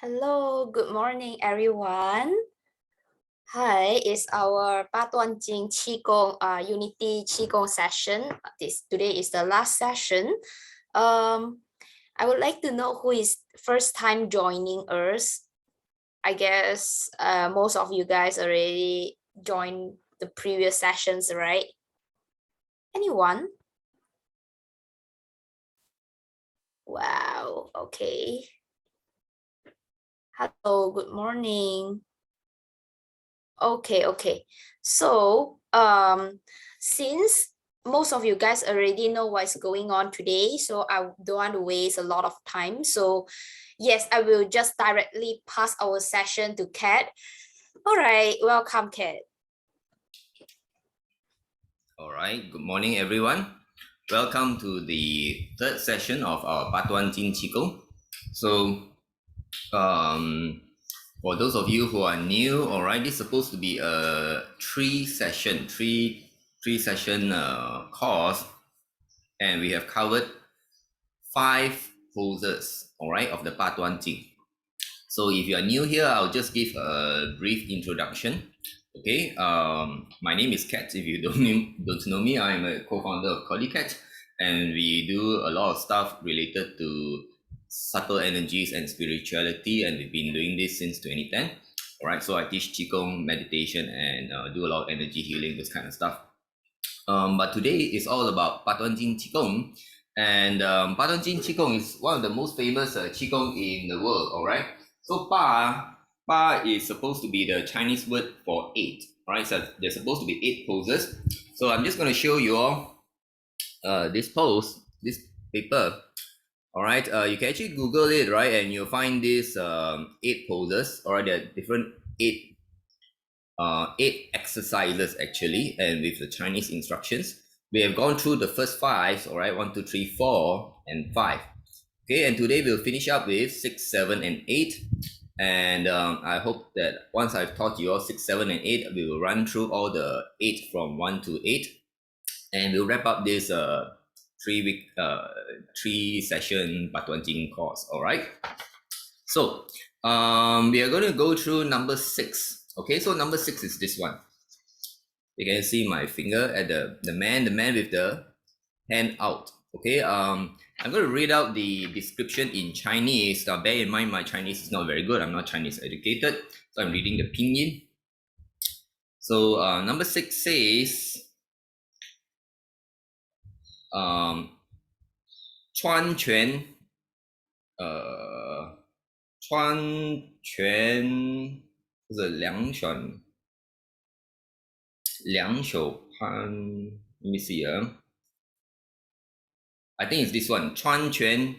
Hello, good morning, everyone. Hi, it's our Baduanjin Qigong Unity Qigong session. Today is the last session. I would like to know who is first time joining us. I guess most of you guys already joined the previous sessions, right? Anyone? Wow, okay. Hello, good morning. Okay. So, since most of you guys already know what's going on today, so I don't want to waste a lot of time. So, yes, I will just directly pass our session to Ket. All right, welcome, Ket. All right, good morning, everyone. Welcome to the third session of our Baduanjin Qigong. So, for those of you who are new, all right, this is supposed to be a three session course, and we have covered 5 poses, all right, of the Baduanjin. So if you are new here, I'll just give a brief introduction. Okay, my name is Ket. If you don't know me, I'm a co-founder of CordyKet, and we do a lot of stuff related to subtle energies and spirituality, and we've been doing this since 2010. All right, so I teach Qigong, meditation, and do a lot of energy healing, this kind of stuff. But today is all about Baduanjin Qigong, and Baduanjin Qigong is one of the most famous Qigong in the world. All right. So Ba is supposed to be the Chinese word for 8. Right, so there's supposed to be 8 poses. So I'm just going to show you all this paper. All right, you can actually Google it, right, and you'll find these 8 poses. All right, there are different 8 exercises actually, and with the Chinese instructions. We have gone through the first 5. All right, 1, 2, 3, 4, and 5. Okay, and today we'll finish up with 6, 7, and 8. And I hope that once I've taught you all 6, 7, and 8, we will run through all the 8 from 1 to 8, and we'll wrap up this 3-session Baduanjin course. All right. So we are going to go through number 6. Okay, so number 6 is this one. You can see my finger at the man with the hand out. Okay, I'm going to read out the description in Chinese. Now, bear in mind, my Chinese is not very good. I'm not Chinese educated, so I'm reading the pinyin. So number 6 says, 川拳，就是两手攀。Let me see. I think it's this one. 川拳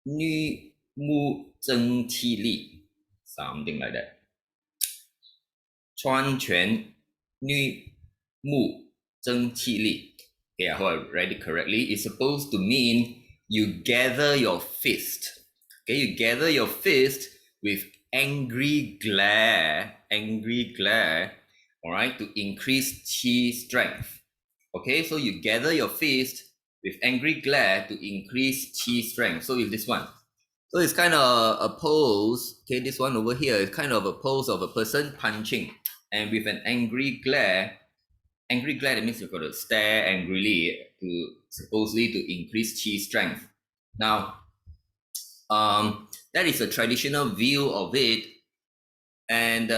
女木真气力 something like that. 川拳女木真气力. Okay, I hope I read it correctly. It's supposed to mean you gather your fist. Okay, you gather your fist with angry glare, all right, to increase chi strength. Okay, so you gather your fist with angry glare to increase chi strength. So it's this one. So it's kind of a pose. Okay, this one over here is kind of a pose of a person punching, and with an angry glare. Angry glare, that means you've got to stare angrily to supposedly to increase chi strength. Now, that is a traditional view of it, and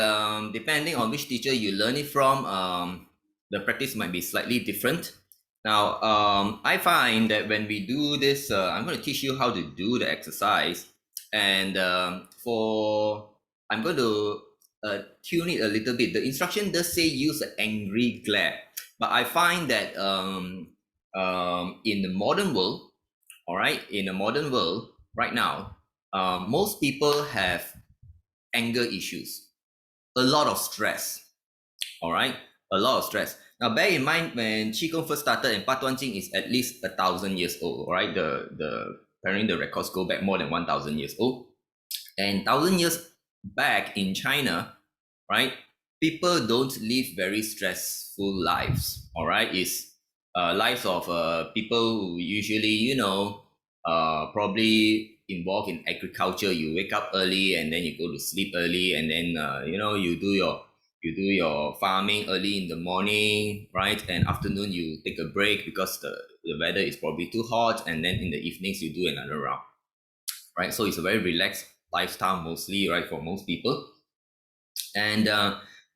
depending on which teacher you learn it from, the practice might be slightly different. Now, I find that when we do this, I'm going to teach you how to do the exercise, and I'm going to tune it a little bit. The instruction does say use an angry glare, but I find that in the modern world, all right, in the modern world right now, most people have anger issues, a lot of stress, all right, a lot of stress. Now, bear in mind, when Qigong first started and Baduanjing is at least 1,000 years old, all right, apparently the records go back more than 1,000 years old, and 1,000 years back in China, right, people don't live very stressful lives, all right. It's lives of people who usually, probably involved in agriculture, you wake up early and then you go to sleep early, and then you do your farming early in the morning, right? And afternoon you take a break because the weather is probably too hot, and then in the evenings you do another round, right? So it's a very relaxed lifestyle mostly, right, for most people. And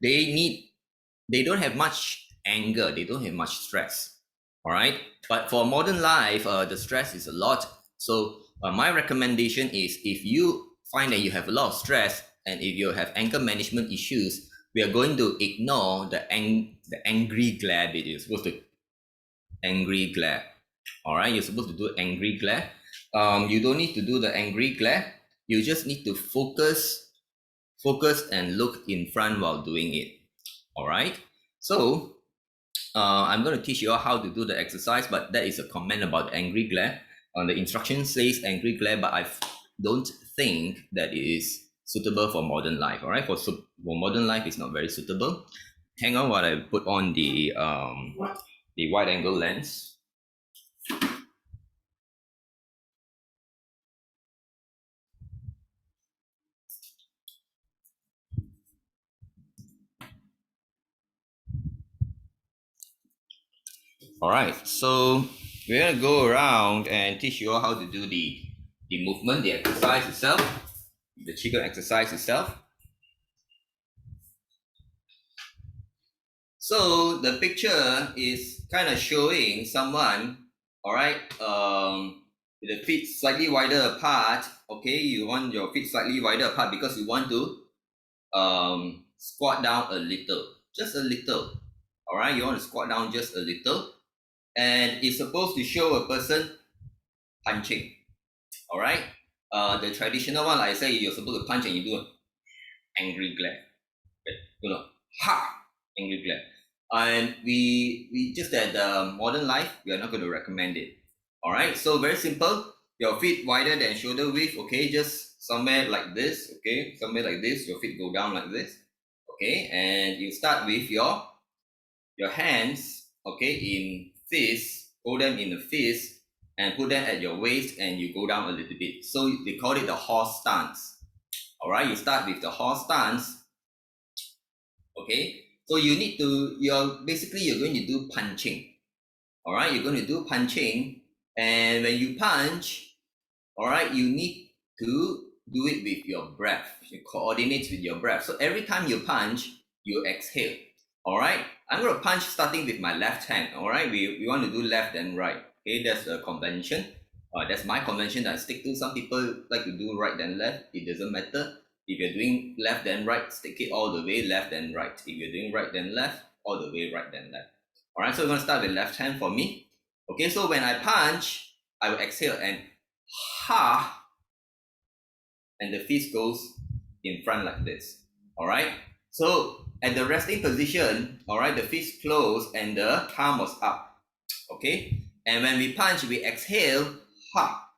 they don't have much anger, they don't have much stress, all right? But for modern life, the stress is a lot. So my recommendation is, if you find that you have a lot of stress and if you have anger management issues, we are going to ignore the angry glare that you're supposed to angry glare. All right, you're supposed to do angry glare. You don't need to do the angry glare. You just need to focus and look in front while doing it. All right. So I'm going to teach you all how to do the exercise, but that is a comment about angry glare. The instruction says angry glare, but I don't think that it is suitable for modern life. All right, for modern life, it's not very suitable. Hang on while I put on the wide angle lens. All right, so we're gonna go around and teach you all how to do the movement, the exercise itself, the Qigong exercise itself. So the picture is kind of showing someone, all right, with the feet slightly wider apart. Okay, you want your feet slightly wider apart because you want to squat down a little, just a little. All right, you want to squat down just a little, and it's supposed to show a person punching. All right, the traditional one, like I say, you're supposed to punch and you do an angry glare. Okay. Ha, angry glare. And we just that modern life, we are not going to recommend it. All right, so very simple. Your feet wider than shoulder width. Okay, just somewhere like this. Okay, somewhere like this. Your feet go down like this. Okay, and you start with your hands. Okay, in fist. Hold them in the fist and put them at your waist, and you go down a little bit. So they call it the horse stance. All right, you start with the horse stance. Okay, so you're going to do punching. All right, you're going to do punching, and when you punch, all right, you need to do it with your breath. You coordinate with your breath. So every time you punch, you exhale. All right, I'm going to punch starting with my left hand. All right, we want to do left and right. Okay, that's the convention. That's my convention that I stick to. Some people like to do right then left. It doesn't matter. If you're doing left then right, stick it all the way left then right. If you're doing right then left, all the way right then left. All right, so we're going to start with left hand for me. Okay, so when I punch, I will exhale and ha, and the fist goes in front like this. All right, so at the resting position, all right, the fist closed and the palm was up. Okay, and when we punch, we exhale, ha,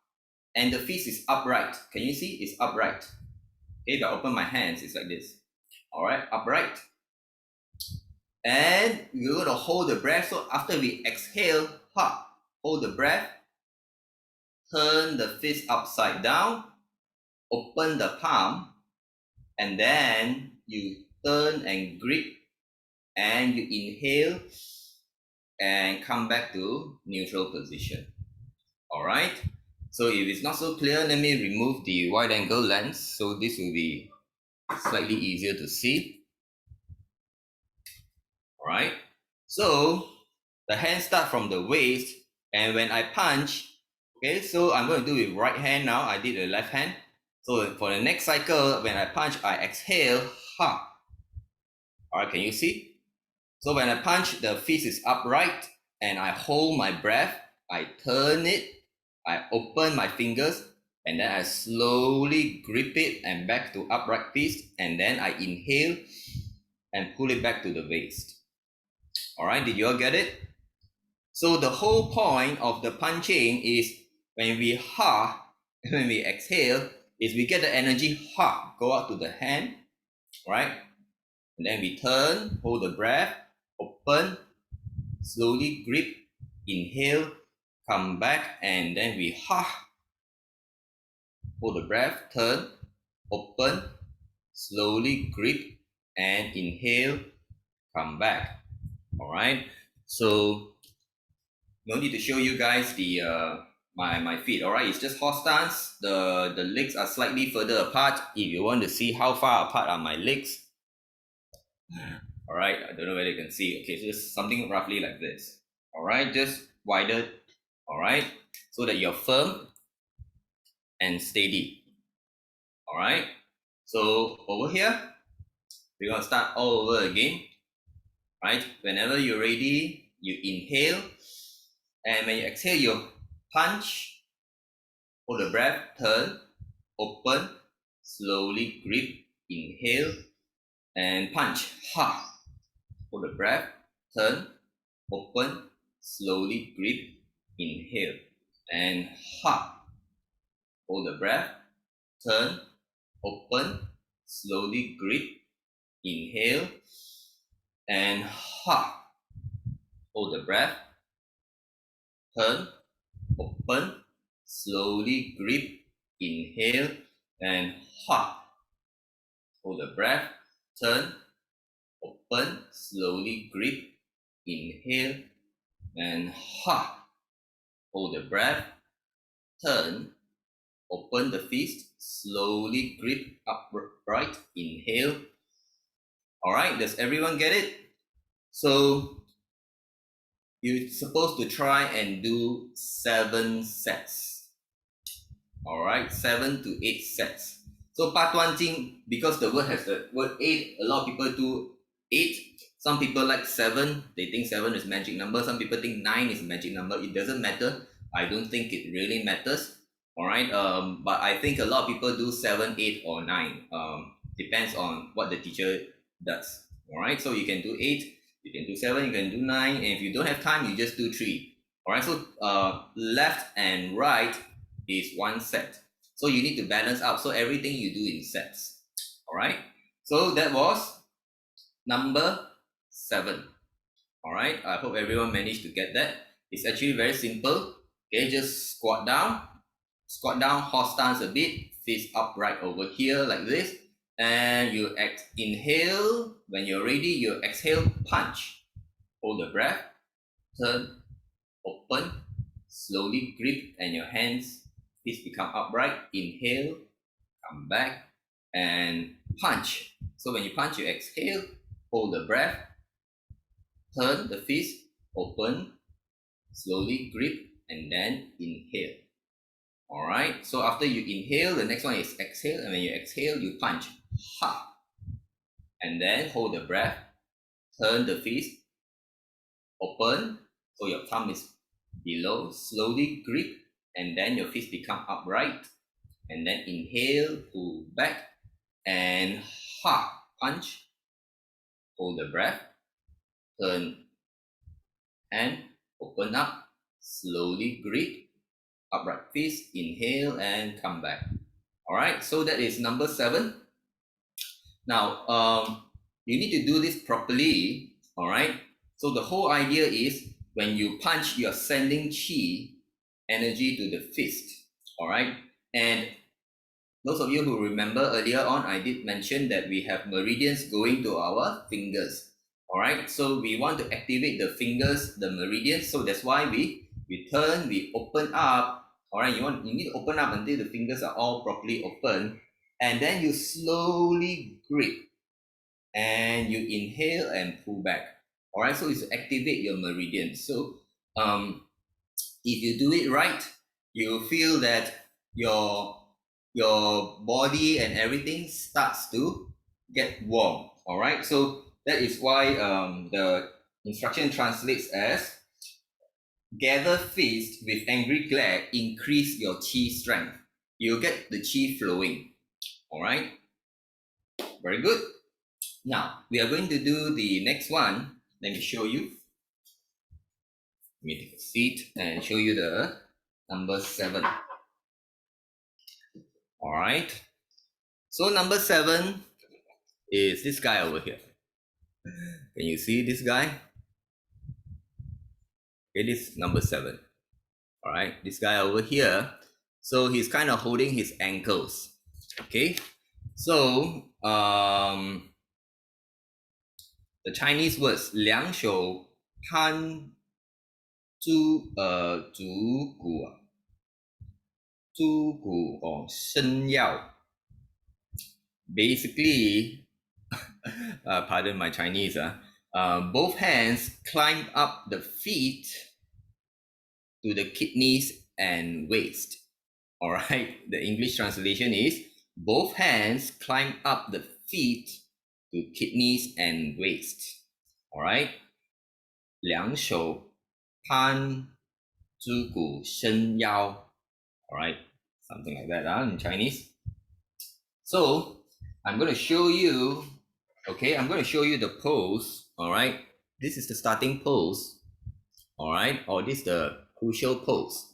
and the fist is upright. Can you see? It's upright. Okay, if I open my hands, it's like this. All right, upright. And we're going to hold the breath. So after we exhale, ha, hold the breath, turn the fist upside down, open the palm, and then you turn and grip, and you inhale and come back to neutral position. All right. So if it's not so clear, let me remove the wide angle lens. So this will be slightly easier to see. All right. So the hands start from the waist, and when I punch, okay, so I'm going to do it with right hand now. I did the left hand. So for the next cycle, when I punch, I exhale, ha. All right, can you see? So when I punch, the fist is upright, and I hold my breath. I turn it, I open my fingers, and then I slowly grip it and back to upright fist, and then I inhale and pull it back to the waist. All right, did you all get it? So the whole point of the punching is when we ha, when we exhale, is we get the energy ha, go out to the hand, right? And then we turn, hold the breath, open, slowly grip, inhale, come back, and then we ha. hold the breath, turn, open, slowly grip, and inhale, come back. All right. So no need to show you guys the my feet. All right, it's just horse stance. The legs are slightly further apart. If you want to see how far apart are my legs, all right, I don't know whether you can see. Okay, so just something roughly like this. All right, just wider. All right, so that you're firm and steady. All right, so over here we're gonna start all over again. Right, whenever you're ready, you inhale, and when you exhale, you punch. Hold the breath, turn, open, slowly grip, inhale, and punch. Ha. Hold the breath, turn, open, slowly grip, inhale, and ha. Hold the breath, turn, open, slowly grip, inhale, and ha. Hold the breath, turn, open, slowly grip, inhale, and ha. Hold the breath, turn, open, slowly grip, inhale, and ha. Hold the breath, turn, open the fist, slowly grip upright, inhale. All right, does everyone get it? So you're supposed to try and do 7 sets. All right, 7 to 8 sets. So Baduanjin, because the word has the word 8, a lot of people do 8. Some people like 7. They think 7 is magic number. Some people think 9 is magic number. It doesn't matter. I don't think it really matters. All right. But I think a lot of people do 7, 8, or 9. Depends on what the teacher does. All right. So you can do 8, you can do 7, you can do 9, and if you don't have time, you just do 3. All right. So left and right is 1 set. So you need to balance out. So everything you do in sets. All right. So that was number 7. All right. I hope everyone managed to get that. It's actually very simple. Okay, just squat down, horse stance a bit, face upright over here like this, and you inhale. When you're ready, you exhale, punch. Hold the breath, turn, open, slowly grip, and your hands, fist become upright. Inhale, come back, and punch. So when you punch, you exhale, hold the breath, turn the fist, open, slowly grip, and then inhale. All right. So after you inhale, the next one is exhale, and when you exhale, you punch. Ha. And then hold the breath, turn the fist, open, so your thumb is below, slowly grip, and then your fist become upright, and then inhale, pull back, and ha, punch, hold the breath, turn, and open up, slowly grip, upright fist, inhale, and come back. All right, so that is number 7. Now, you need to do this properly. All right, so the whole idea is when you punch, you're sending chi, energy to the fist. All right, and those of you who remember earlier on, I did mention that we have meridians going to our fingers. All right, so we want to activate the fingers, the meridians. So that's why we turn, we open up. All right, you need to open up until the fingers are all properly open, and then you slowly grip, and you inhale and pull back. All right, so it's to activate your meridians. So if you do it right, you feel that your body and everything starts to get warm. All right, so that is why the instruction translates as gather fist with angry glare, increase your chi strength. You'll get the chi flowing. All right, very good. Now we are going to do the next one. Let me show you. Let me take a seat and show you the number 7. All right, so number 7 is this guy over here. Can you see this guy? It is number 7. All right, this guy over here, So he's kind of holding his ankles. Okay. So the Chinese words 两手看足骨足骨 or 伸腰 basically pardon my Chinese both hands climb up the feet to the kidneys and waist. All right, the English translation is both hands climb up the feet to kidneys and waist. All right, 两手攀足骨伸腰. All right, something like that in Chinese. So I'm going to show you, okay, I'm going to show you the pose. All right, this is the starting pose. All right, or this is the crucial pose.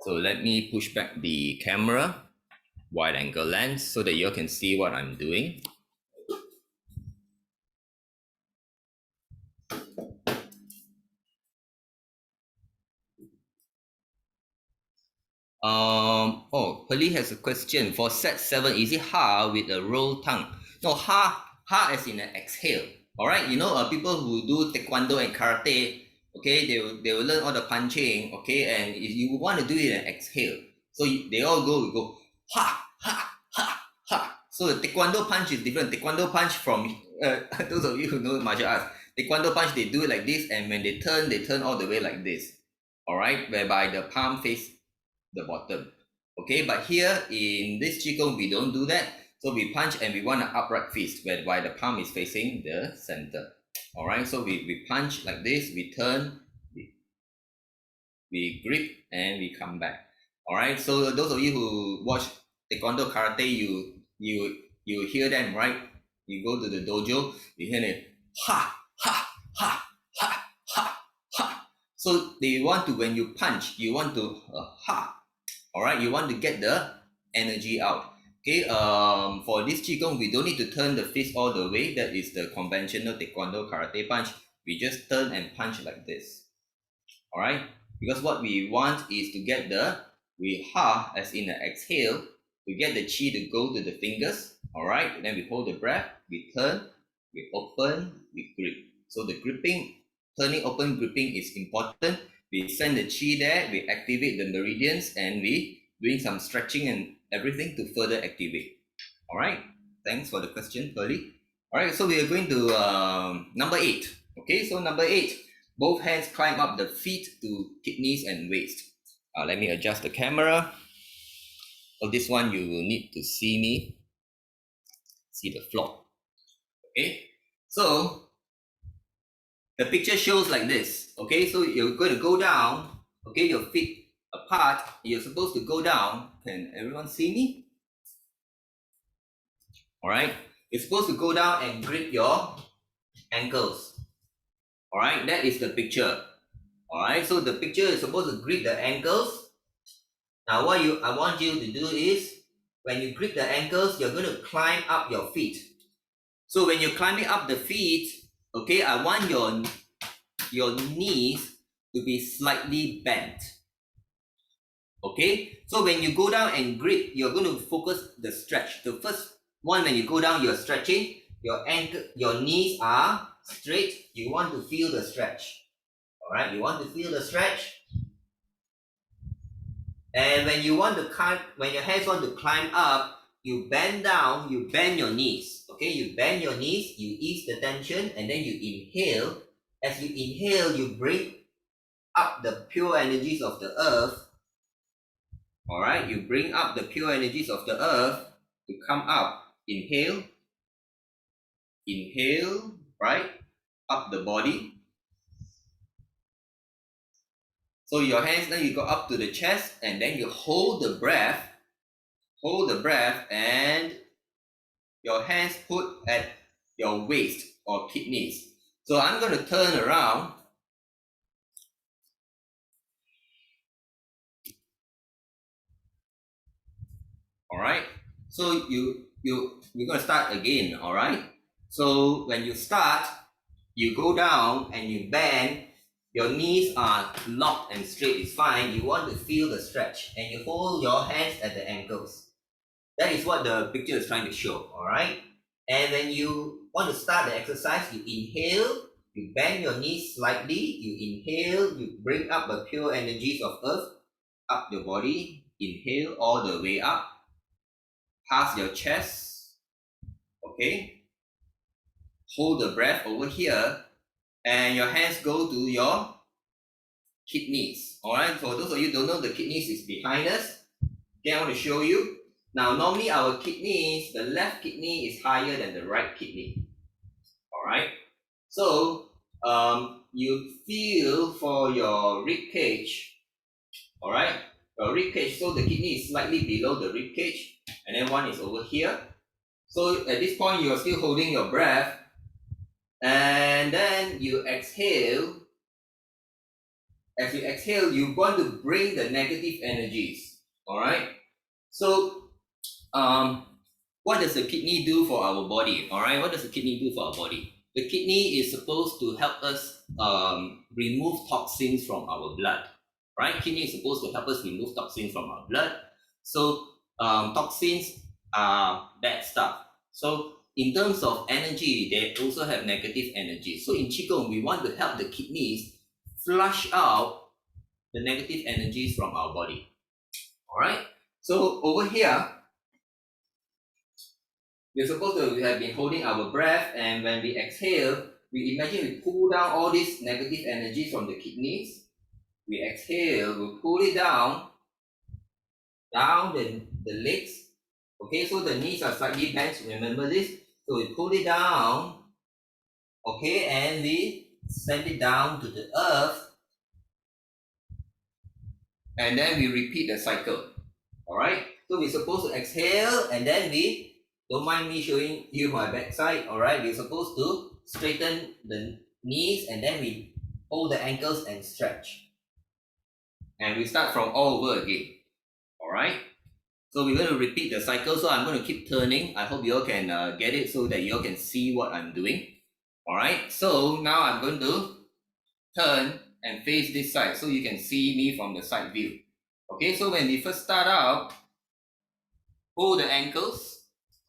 So let me push back the camera, wide angle lens, so that you can see what I'm doing. Pearly has a question. For set 7, is it ha with a roll tongue? No, ha as in an exhale. All right, you know, people who do taekwondo and karate, okay, they will learn all the punching, okay, and if you want to do it in an exhale, so they all go ha ha ha ha. So the taekwondo punch is different. Taekwondo punch from those of you who know martial arts, taekwondo punch, they do it like this, and when they turn all the way like this. All right, whereby the palm face the bottom. Okay, but here in this Qigong, we don't do that. So we punch and we want an upright fist whereby the palm is facing the center. All right, so we punch like this, we turn, we grip, and we come back. All right, so those of you who watch Taekwondo Karate, you hear them, right? You go to the dojo, you hear it, ha, ha, ha, ha, ha, ha. So they want to, when you punch, you want to ha. All right, you want to get the energy out. Okay, for this Qigong, we don't need to turn the fist all the way. That is the conventional Taekwondo Karate punch. We just turn and punch like this. All right, because what we want is to get we ha as in an exhale, to get the Qi to go to the fingers. All right, then we hold the breath, we turn, we open, we grip. So the gripping, turning, open, gripping is important. We send the Qi there, we activate the meridians, and we doing some stretching and everything to further activate. All right, thanks for the question, Pearly. All right, so we are going to number 8. Okay, so number 8, both hands climb up the feet to kidneys and waist. Let me adjust the camera. For this one, you will need to see me, see the floor. Okay, so the picture shows like this. Okay, so you're going to go down. Okay, your feet apart. You're supposed to go down. Can everyone see me? All right, you're supposed to go down and grip your ankles. All right, that is the picture. All right, so the picture is supposed to grip the ankles. Now what I want you to do is, when you grip the ankles, you're going to climb up your feet. So when you're climbing up the feet, okay, I want your knees to be slightly bent. Okay, so when you go down and grip, you're going to focus the stretch. The first one, when you go down, you're stretching. Your knees are straight. You want to feel the stretch. All right, you want to feel the stretch. And when you want to when your hands want to climb up, you bend down, you bend your knees. Okay, you bend your knees, you ease the tension, and then you inhale. As you inhale, you bring up the pure energies of the earth. All right, you bring up the pure energies of the earth to come up. Inhale, right, up the body. So your hands, then you go up to the chest, and then you hold the breath, and your hands put at your waist or kidneys. So I'm going to turn around. All right, so we're going to start again. All right, so when you start, you go down and you bend, your knees are locked and straight, it's fine. You want to feel the stretch and you hold your hands at the ankles. That is what the picture is trying to show, all right? And when you want to start the exercise, you inhale, you bend your knees slightly, you inhale, you bring up the pure energies of earth up your body, inhale all the way up, past your chest, okay? Hold the breath over here, and your hands go to your kidneys, all right? For those of you who don't know, the kidneys is behind us. Okay, I want to show you. Now, normally our kidneys, the left kidney is higher than the right kidney, all right? So, you feel for your rib cage, all right? Your rib cage, so the kidney is slightly below the rib cage, and then one is over here. So at this point, you are still holding your breath, and then you exhale. As you exhale, you want to bring the negative energies, all right? So, what does the kidney do for our body, all right? What does the kidney do for our body? The kidney is supposed to help us remove toxins from our blood, right? Kidney is supposed to help us remove toxins from our blood. So toxins are bad stuff. So in terms of energy, they also have negative energy. So in Qigong, we want to help the kidneys flush out the negative energies from our body. All right. So over here, we're supposed to have been holding our breath, and when we exhale, we imagine we pull down all these negative energies from the kidneys. We exhale, we pull it down the legs. Okay, so the knees are slightly bent, remember this? So we pull it down, okay, and we send it down to the earth, and then we repeat the cycle. All right, so we're supposed to exhale, and then we, don't mind me showing you my backside, all right, we're supposed to straighten the knees, and then we hold the ankles and stretch. And we start from all over again, all right? So we're going to repeat the cycle, so I'm going to keep turning. I hope you all can get it so that you all can see what I'm doing, all right? So now I'm going to turn and face this side so you can see me from the side view. Okay, so when we first start out, hold the ankles,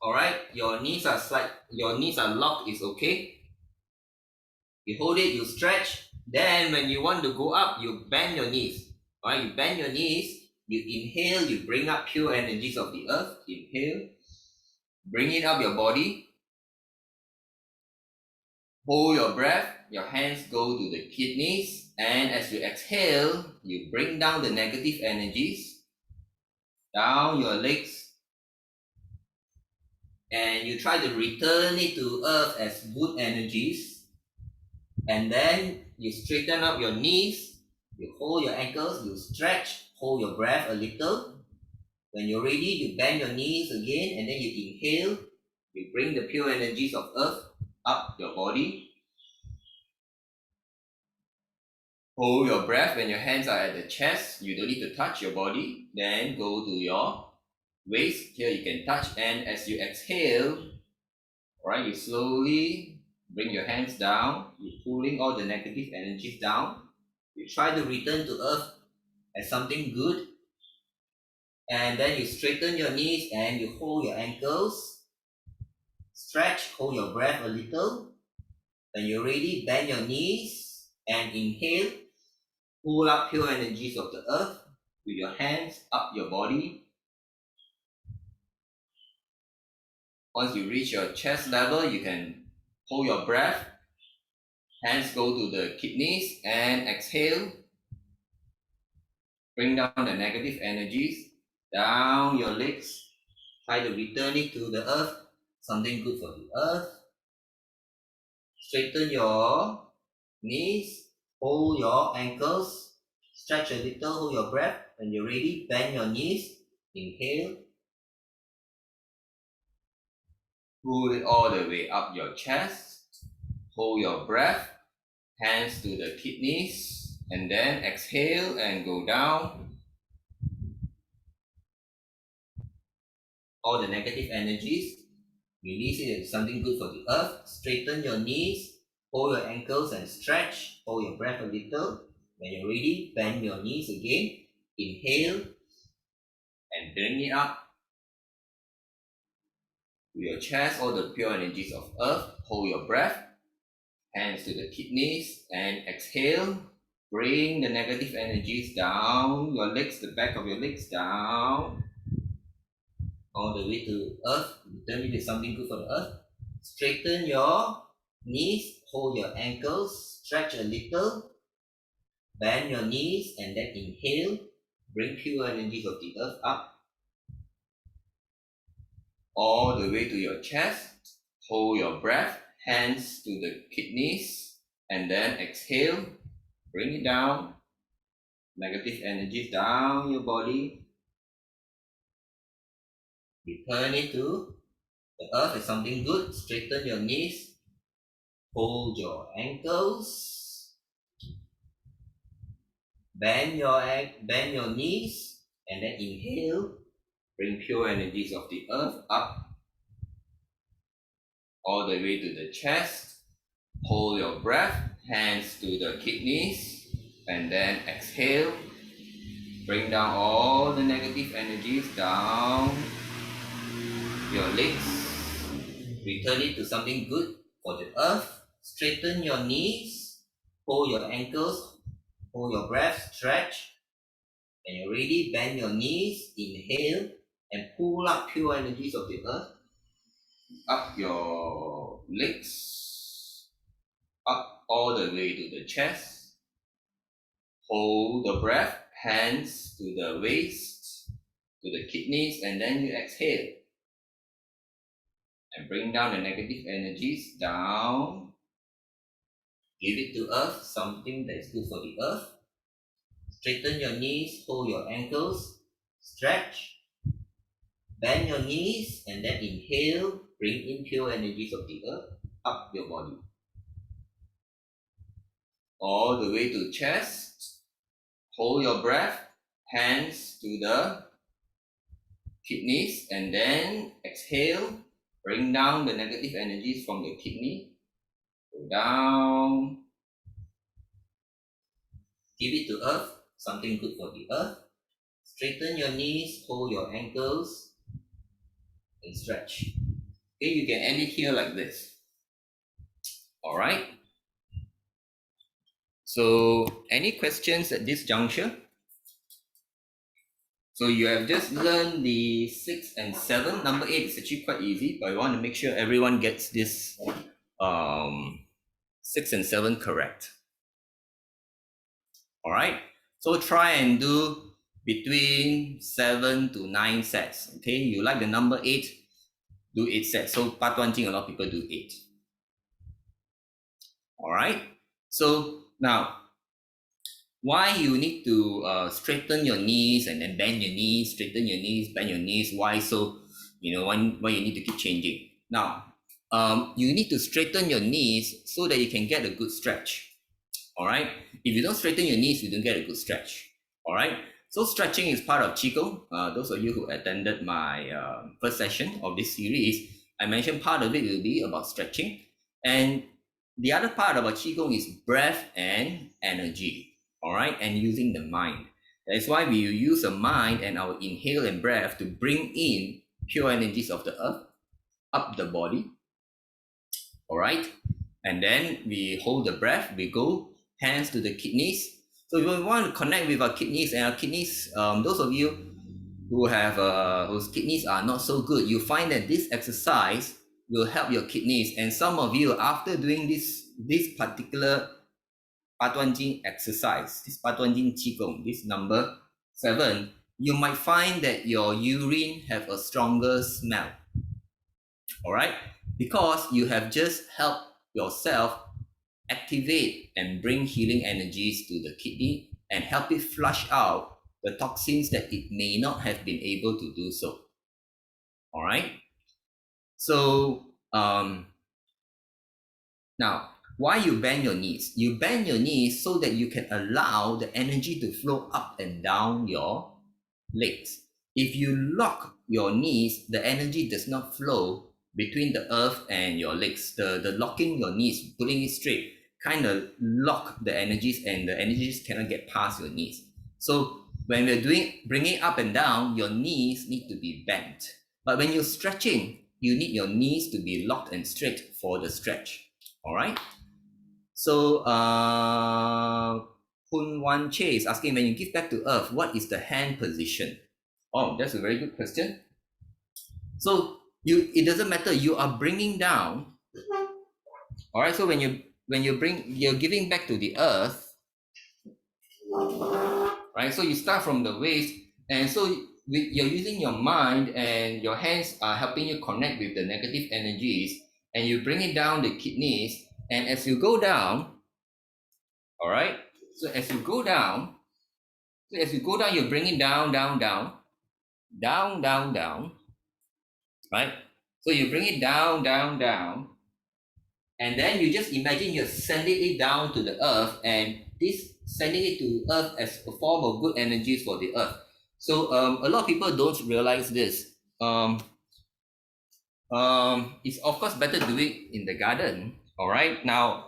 all right? Your knees are locked, it's okay. You hold it, you stretch. Then when you want to go up, you bend your knees. All right, you bend your knees, you inhale, you bring up pure energies of the earth. Inhale, bring it up your body. Hold your breath, your hands go to the kidneys. And as you exhale, you bring down the negative energies down your legs. And you try to return it to earth as good energies. And then you straighten up your knees, you hold your ankles, you stretch, hold your breath a little. When you're ready, you bend your knees again, and then you inhale, you bring the pure energies of earth up your body. Hold your breath when your hands are at the chest, you don't need to touch your body. Then go to your waist, here you can touch, and as you exhale, all right, you slowly bring your hands down, you're pulling all the negative energies down. You try to return to earth as something good. And then you straighten your knees and you hold your ankles. Stretch, hold your breath a little. When you're ready, bend your knees and inhale. Pull up pure energies of the earth with your hands up your body. Once you reach your chest level, you can hold your breath. Hands go to the kidneys and exhale. Bring down the negative energies down your legs. Try to return it to the earth. Something good for the earth. Straighten your knees. Hold your ankles. Stretch a little. Hold your breath. When you're ready, bend your knees. Inhale. Pull it all the way up your chest. Hold your breath. Hands to the kidneys. And then exhale and go down. All the negative energies, release it as something good for the earth. Straighten your knees. Hold your ankles and stretch. Hold your breath a little. When you're ready, bend your knees again. Inhale and bring it up to your chest, all the pure energies of earth. Hold your breath. Hands to the kidneys and exhale. Bring the negative energies down your legs, the back of your legs down, all the way to earth. Return it to something good for the earth. Straighten your knees, hold your ankles, stretch a little, bend your knees, and then inhale. Bring pure energies of the earth up, all the way to your chest. Hold your breath, hands to the kidneys, and then exhale. Bring it down. Negative energies down your body. Return it to the earth as something good. Straighten your knees. Hold your ankles. Bend your knees. And then inhale. Bring pure energies of the earth up. All the way to the chest. Hold your breath. Hands to the kidneys. And then exhale. Bring down all the negative energies down your legs. Return it to something good for the earth. Straighten your knees. Hold your ankles. Hold your breath. Stretch. When you're ready, bend your knees. Inhale and pull up pure energies of the earth up your legs, up all the way to the chest. Hold the breath. Hands to the waist, to the kidneys, and then you exhale. And bring down the negative energies down. Give it to earth, something that is good for the earth. Straighten your knees, hold your ankles, stretch. Bend your knees, and then inhale. Bring in pure energies of the earth up your body. All the way to chest. Hold your breath, hands to the kidneys, and then exhale. Bring down the negative energies from the kidney. Go down. Give it to earth, something good for the earth. Straighten your knees, hold your ankles, and stretch. Okay, you can end it here like this. Alright. So, any questions at this juncture? So you have just learned the 6 and 7. Number 8 is actually quite easy, but I want to make sure everyone gets this 6 and 7 correct. Alright, so try and do between 7 to 9 sets. Okay, you like the number 8, do 8 sets. So Baduanjin, a lot of people do 8. Alright, so now why you need to straighten your knees and then bend your knees, straighten your knees, bend your knees. Why so, why you need to keep changing. Now, you need to straighten your knees so that you can get a good stretch. All right. If you don't straighten your knees, you don't get a good stretch. All right. So stretching is part of Qigong. Those of you who attended my first session of this series, I mentioned part of it will be about stretching. And the other part about Qigong is breath and energy. All right, and using the mind. That's why we use the mind and our inhale and breath to bring in pure energies of the earth up the body. All right, and then we hold the breath. We go hands to the kidneys. So if we want to connect with our kidneys, and our kidneys, those of you who have whose kidneys are not so good, you find that this exercise will help your kidneys. And some of you, after doing this particular Baduanjin exercise, this Baduanjin Qigong, this number 7, you might find that your urine have a stronger smell. All right, because you have just helped yourself activate and bring healing energies to the kidney and help it flush out the toxins that it may not have been able to do so. All right, so now, why you bend your knees? You bend your knees so that you can allow the energy to flow up and down your legs. If you lock your knees, the energy does not flow between the earth and your legs. The locking your knees, putting it straight, kind of lock the energies, and the energies cannot get past your knees. So when we're doing bringing up and down, your knees need to be bent. But when you're stretching, you need your knees to be locked and straight for the stretch. All right. So Kun Wan Che is asking, when you give back to earth, what is the hand position? Oh, that's a very good question. So it doesn't matter, you are bringing down. All right, so when you're giving back to the earth, right? So you start from the waist, and so you're using your mind, and your hands are helping you connect with the negative energies, and you bring it down the kidneys, and as you go down, all right, so as you go down, you're bringing down, right? So you bring it down, and then you just imagine you're sending it down to the earth, and this sending it to earth as a form of good energies for the earth. So a lot of people don't realize this. It's of course better to do it in the garden. All right. Now,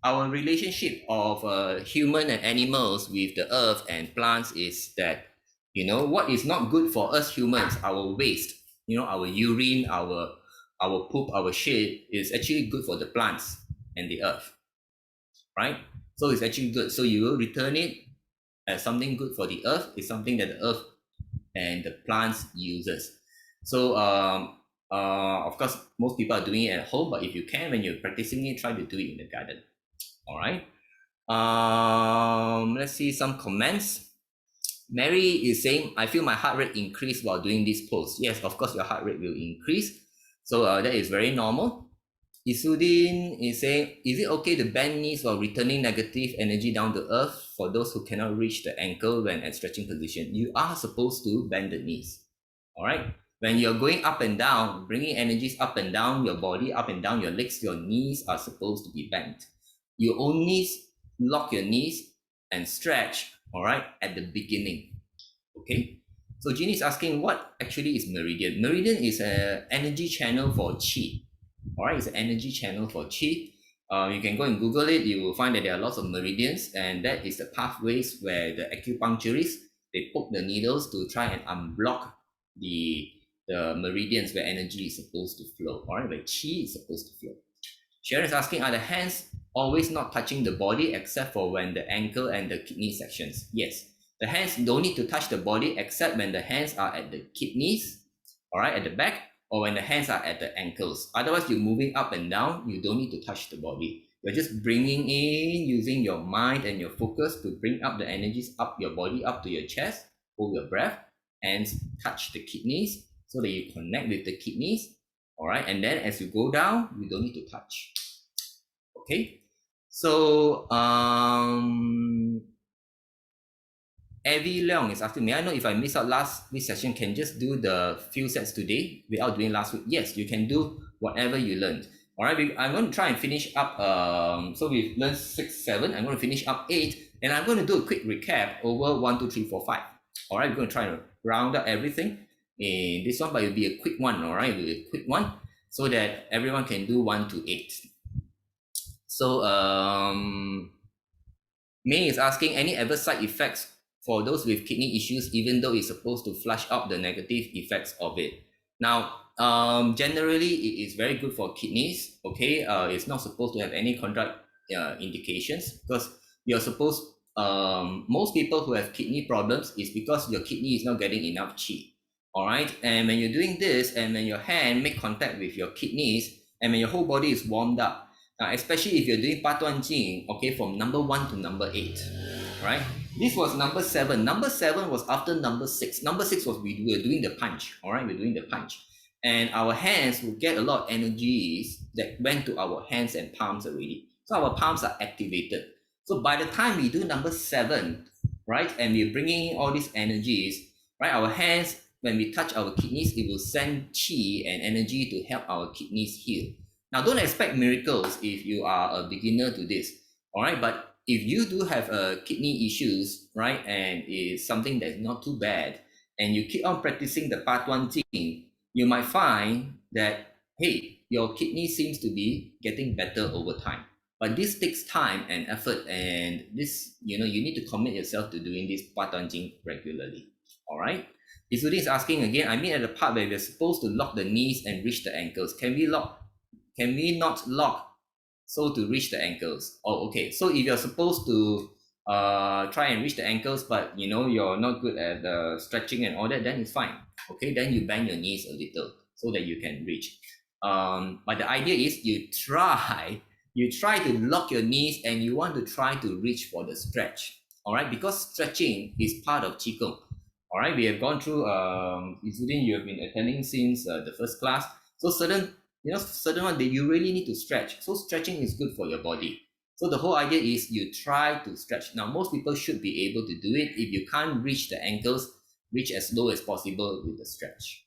our relationship of human and animals with the earth and plants is that, what is not good for us humans, our waste, our urine, our poop, our shit, is actually good for the plants and the earth, right? So it's actually good. So you will return it as something good for the earth. It's something that the earth and the plants uses. So of course, most people are doing it at home, but if you can, when you're practicing it, try to do it in the garden. All right. Let's see some comments. Mary is saying, I feel my heart rate increase while doing this pose. Yes, of course, your heart rate will increase. So that is very normal. Isudin is saying, is it okay to bend knees while returning negative energy down to earth for those who cannot reach the ankle when at stretching position? You are supposed to bend the knees. All right. When you're going up and down, bringing energies up and down, your body up and down, your legs, your knees are supposed to be bent. You only lock your knees and stretch, all right, at the beginning. Okay. So Jeannie is asking, what actually is meridian? Meridian is an energy channel for qi. All right, it's an energy channel for qi. You can go and Google it. You will find that there are lots of meridians, and that is the pathways where the acupuncturists, they poke the needles to try and unblock the meridians where energy is supposed to flow. All right, where qi is supposed to flow. Sharon is asking, are the hands always not touching the body except for when the ankle and the kidney sections? Yes, the hands don't need to touch the body except when the hands are at the kidneys, all right, at the back, or when the hands are at the ankles. Otherwise, you're moving up and down, you don't need to touch the body. You're just bringing in, using your mind and your focus to bring up the energies up your body, up to your chest, hold your breath, and touch the kidneys so that you connect with the kidneys. All right, and then as you go down, you don't need to touch. Okay, so Evie Leong is asking, may I know if I missed out this session, can just do the few sets today without doing last week? Yes, you can do whatever you learned. All right, I'm going to try and finish up. So we've learned 6, 7. I'm going to finish up 8, and I'm going to do a quick recap over 1, 2, 3, 4, 5. All right, we're going to try to round up everything in this one, but it'll be a quick one. All right, it'll be a quick one so that everyone can do 1 to 8. So May is asking, any adverse side effects for those with kidney issues, even though it's supposed to flush out the negative effects of it? Now, generally, it is very good for kidneys. Okay, it's not supposed to have any contraindications because you're supposed. Most people who have kidney problems is because your kidney is not getting enough qi. All right, and when you're doing this, and when your hand make contact with your kidneys, and when your whole body is warmed up, especially if you're doing Baduanjin, okay, from number 1 to number 8, right? This was number 7. Number 7 was after number 6. Number 6 was we were doing the punch, all right? We're doing the punch. And our hands will get a lot of energies that went to our hands and palms already. So our palms are activated. So by the time we do number 7, right, and we're bringing in all these energies, right, our hands, when we touch our kidneys, it will send qi and energy to help our kidneys heal. Now, don't expect miracles if you are a beginner to this, all right? But if you do have kidney issues, right, and it's something that's not too bad, and you keep on practicing the Baduanjin, you might find that, hey, your kidney seems to be getting better over time. But this takes time and effort, and this, you need to commit yourself to doing this Baduanjin regularly. All right. The student is asking again, I mean at the part where we're supposed to lock the knees and reach the ankles. Can we not lock so to reach the ankles? Oh, okay. So if you're supposed to try and reach the ankles, but you're not good at stretching and all that, then it's fine. Okay, then you bend your knees a little so that you can reach. But the idea is you try to lock your knees and you want to try to reach for the stretch. All right, because stretching is part of Qigong. All right, we have gone through, including you have been attending since the first class. So certain one that you really need to stretch. So stretching is good for your body. So the whole idea is you try to stretch. Now, most people should be able to do it. If you can't reach the ankles, reach as low as possible with the stretch.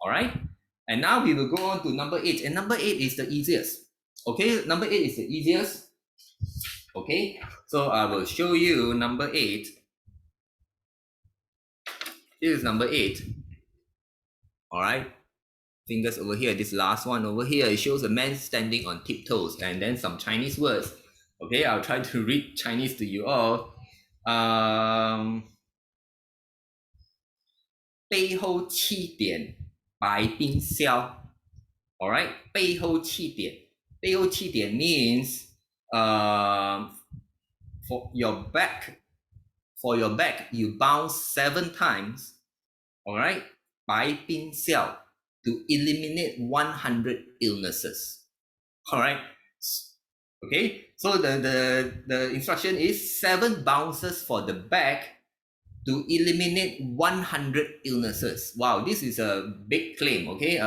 All right. And now we will go on to number 8. And number 8 is the easiest. Okay, number 8 is the easiest. Okay, so I will show you number 8. This is number 8. All right. Fingers over here. This last one over here, it shows a man standing on tiptoes and then some Chinese words. Okay, I'll try to read Chinese to you all. 背后气点白冰消. All right, 背后气点. 背后气点 means for your back you bounce 7 times. All right, 白冰消 to eliminate 100 illnesses. All right. Okay, so the instruction is 7 bounces for the back to eliminate 100 illnesses. Wow, this is a big claim. Okay,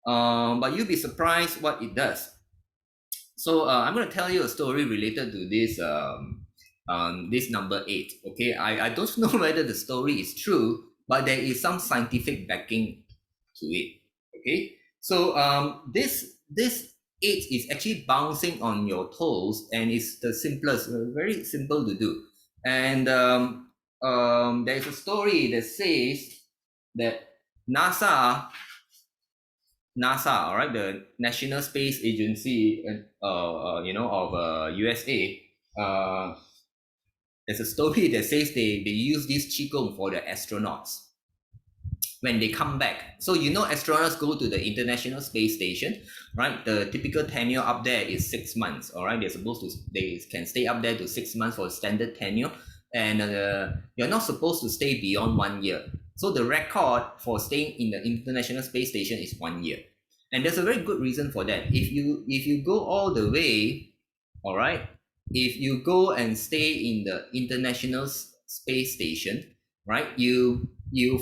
but you'll be surprised what it does. So I'm going to tell you a story related to this this number 8. Okay, I don't know whether the story is true, but there is some scientific backing to it. Okay, so this 8 is actually bouncing on your toes, and it's the simplest, very simple to do. And there's a story that says that NASA, all right, the National Space Agency, of USA. There's a story that says they use this Qigong for the astronauts when they come back. So astronauts go to the International Space Station, right? The typical tenure up there is 6 months. All right, they can stay up there to 6 months for standard tenure, and you're not supposed to stay beyond 1 year. So the record for staying in the International Space Station is 1 year, and there's a very good reason for that. If you go all the way, all right, if you go and stay in the International Space Station, right, you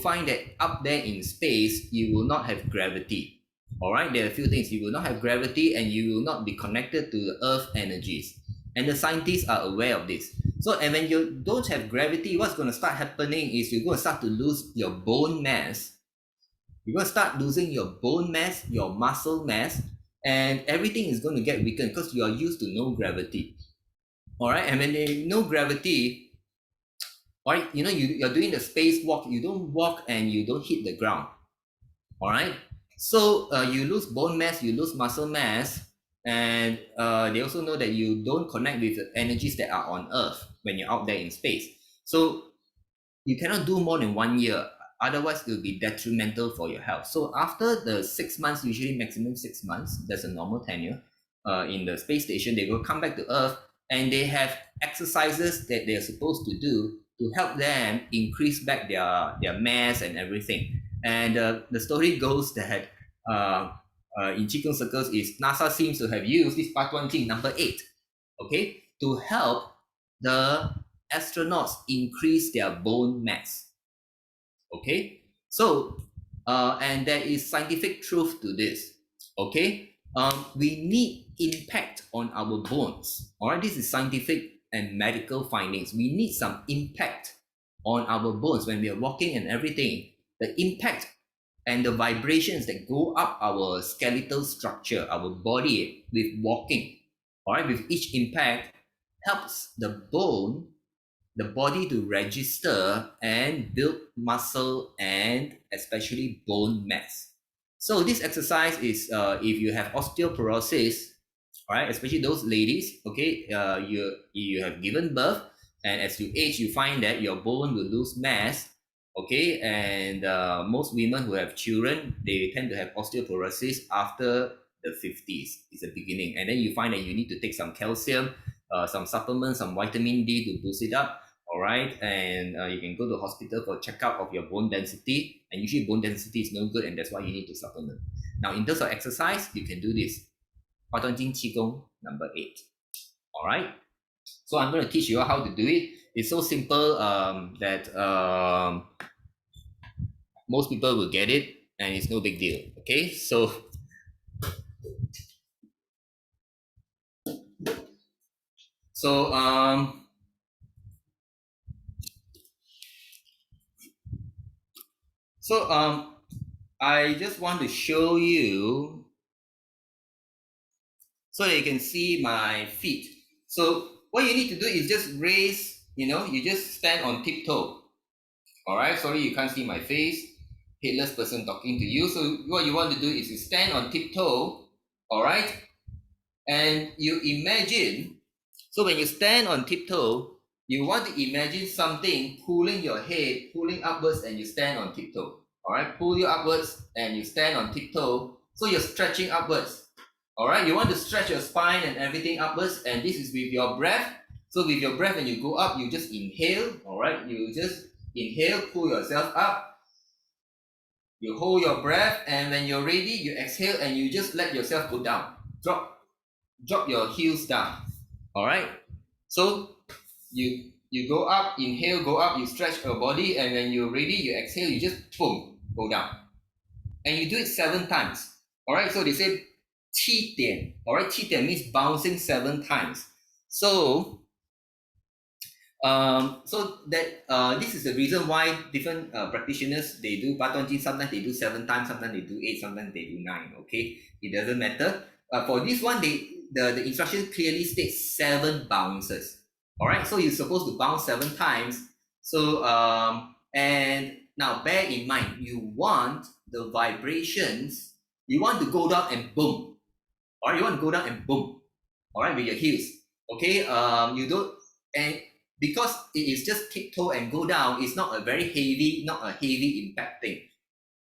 find that up there in space you will not have gravity. All right, there are a few things. You will not have gravity, and you will not be connected to the earth energies, and the scientists are aware of this. So, and when you don't have gravity, what's going to start happening is you're going to start to lose your bone mass. You're going to start losing your bone mass, your muscle mass, and everything is going to get weakened because you are used to no gravity. All right, and when there's no gravity, all right, you're doing the space walk, you don't walk and you don't hit the ground. All right, so you lose bone mass, you lose muscle mass, and they also know that you don't connect with the energies that are on earth when you're out there in space. So you cannot do more than 1 year, otherwise it will be detrimental for your health. So after the 6 months, usually maximum 6 months, that's a normal tenure in the space station, they will come back to earth, and they have exercises that they're supposed to do to help them increase back their mass and everything. And the story goes that in Qigong circles is NASA seems to have used this Baduanjin number 8, okay, to help the astronauts increase their bone mass. Okay, so and there is scientific truth to this. Okay, we need impact on our bones. All right, this is scientific and medical findings. We need some impact on our bones when we are walking and everything. The impact and the vibrations that go up our skeletal structure, our body with walking, all right, with each impact helps the body to register and build muscle and especially bone mass. So this exercise is if you have osteoporosis, all right, especially those ladies, okay, you have given birth, and as you age, you find that your bone will lose mass, okay, and most women who have children, they tend to have osteoporosis after the 50s. It's the beginning, and then you find that you need to take some calcium, some supplements, some vitamin D to boost it up. All right, and you can go to hospital for checkup of your bone density, and usually bone density is no good, and that's why you need to supplement. Now, in terms of exercise, you can do this Baduanjin Qigong number 8. All right, so I'm going to teach you how to do it. It's so simple that most people will get it, and it's no big deal. Okay, so so um, so I just want to show you so that you can see my feet. So what you need to do is just raise, you just stand on tiptoe. All right, sorry you can't see my face, headless person talking to you. So what you want to do is you stand on tiptoe, all right, and you imagine. So when you stand on tiptoe, you want to imagine something pulling your head, pulling upwards, and you stand on tiptoe. All right, pull you upwards and you stand on tiptoe. So you're stretching upwards. All right, you want to stretch your spine and everything upwards, and this is with your breath. So with your breath, when you go up, you just inhale. All right, you just inhale, pull yourself up. You hold your breath, and when you're ready, you exhale and you just let yourself go down. Drop your heels down. All right, so you go up, inhale, go up, you stretch your body, and when you're ready, you exhale, you just boom, go down, and you do it 7 times. All right, so they say Cheeton. All right, Cheeton means bouncing 7 times. So this is the reason why different practitioners, they do Baduanjin. Sometimes they do 7 times, sometimes they do 8, sometimes they do 9. Okay, it doesn't matter. For this one, the instruction clearly states 7 bounces. All right, so you're supposed to bounce 7 times. So and now bear in mind, you want the vibrations. You want to go down and boom. All right, you want to go down and boom. All right, with your heels. Okay, you don't, and because it is just tiptoe and go down, it's not a heavy impact thing.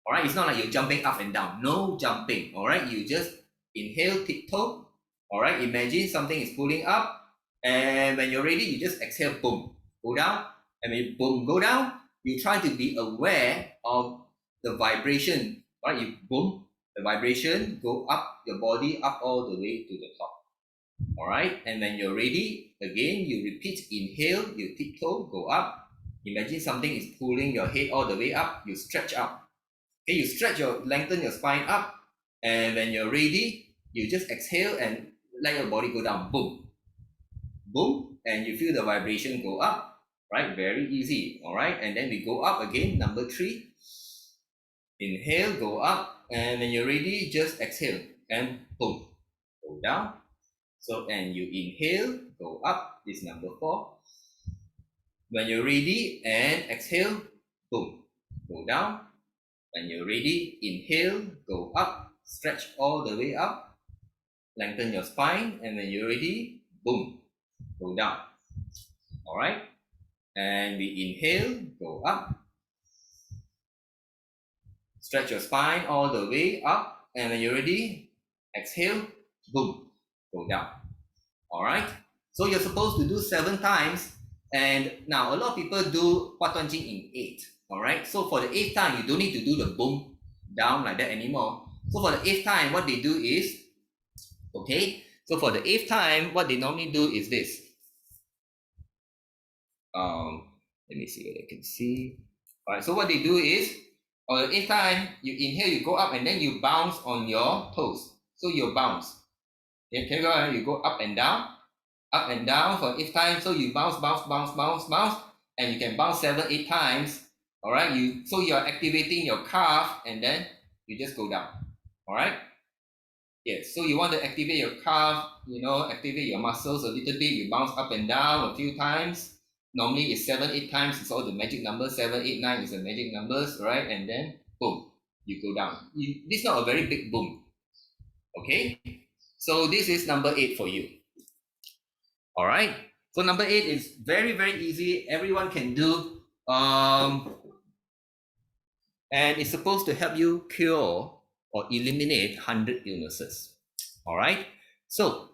All right, it's not like you're jumping up and down. No jumping. All right, you just inhale, tiptoe. All right, imagine something is pulling up, and when you're ready, you just exhale, boom, go down, and when you boom, go down, you try to be aware of the vibration. All right, you boom, the vibration go up your body, up all the way to the top. All right, and when you're ready, again, you repeat, inhale, you tiptoe, go up. Imagine something is pulling your head all the way up, you stretch up. Okay, you lengthen your spine up, and when you're ready, you just exhale and let your body go down, boom, boom, and you feel the vibration go up, right? Very easy, all right? And then we go up again, number 3. Inhale, go up, and when you're ready, just exhale, and boom, go down. So, and you inhale, go up, this number 4. When you're ready, and exhale, boom, go down. When you're ready, inhale, go up, stretch all the way up, lengthen your spine, and when you're ready, boom, go down. All right, and we inhale, go up, stretch your spine all the way up, and when you're ready, exhale, boom, go down. All right, so you're supposed to do 7 times, and now a lot of people do Baduanjin in 8. All right, so for the 8th time, you don't need to do the boom down like that anymore. So for the 8th time, what they do is, okay, so for the 8th time, what they normally do is this. Let me see what I can see. All right, so what they do is, on the 8th time, you inhale, you go up, and then you bounce on your toes. So you bounce. Okay, you go up and down for 8th time. So you bounce, and you can bounce 7, 8 times. All right, so you're activating your calf, and then you just go down. All right. Yes, so you want to activate your calf, activate your muscles a little bit. You bounce up and down a few times. Normally it's 7, 8 times. It's all the magic numbers. 7, 8, 9 is the magic numbers, right? And then boom, you go down. This is not a very big boom. Okay, so this is number 8 for you. All right, so number 8 is very, very easy. Everyone can do. And it's supposed to help you cure or eliminate 100 illnesses. All right, so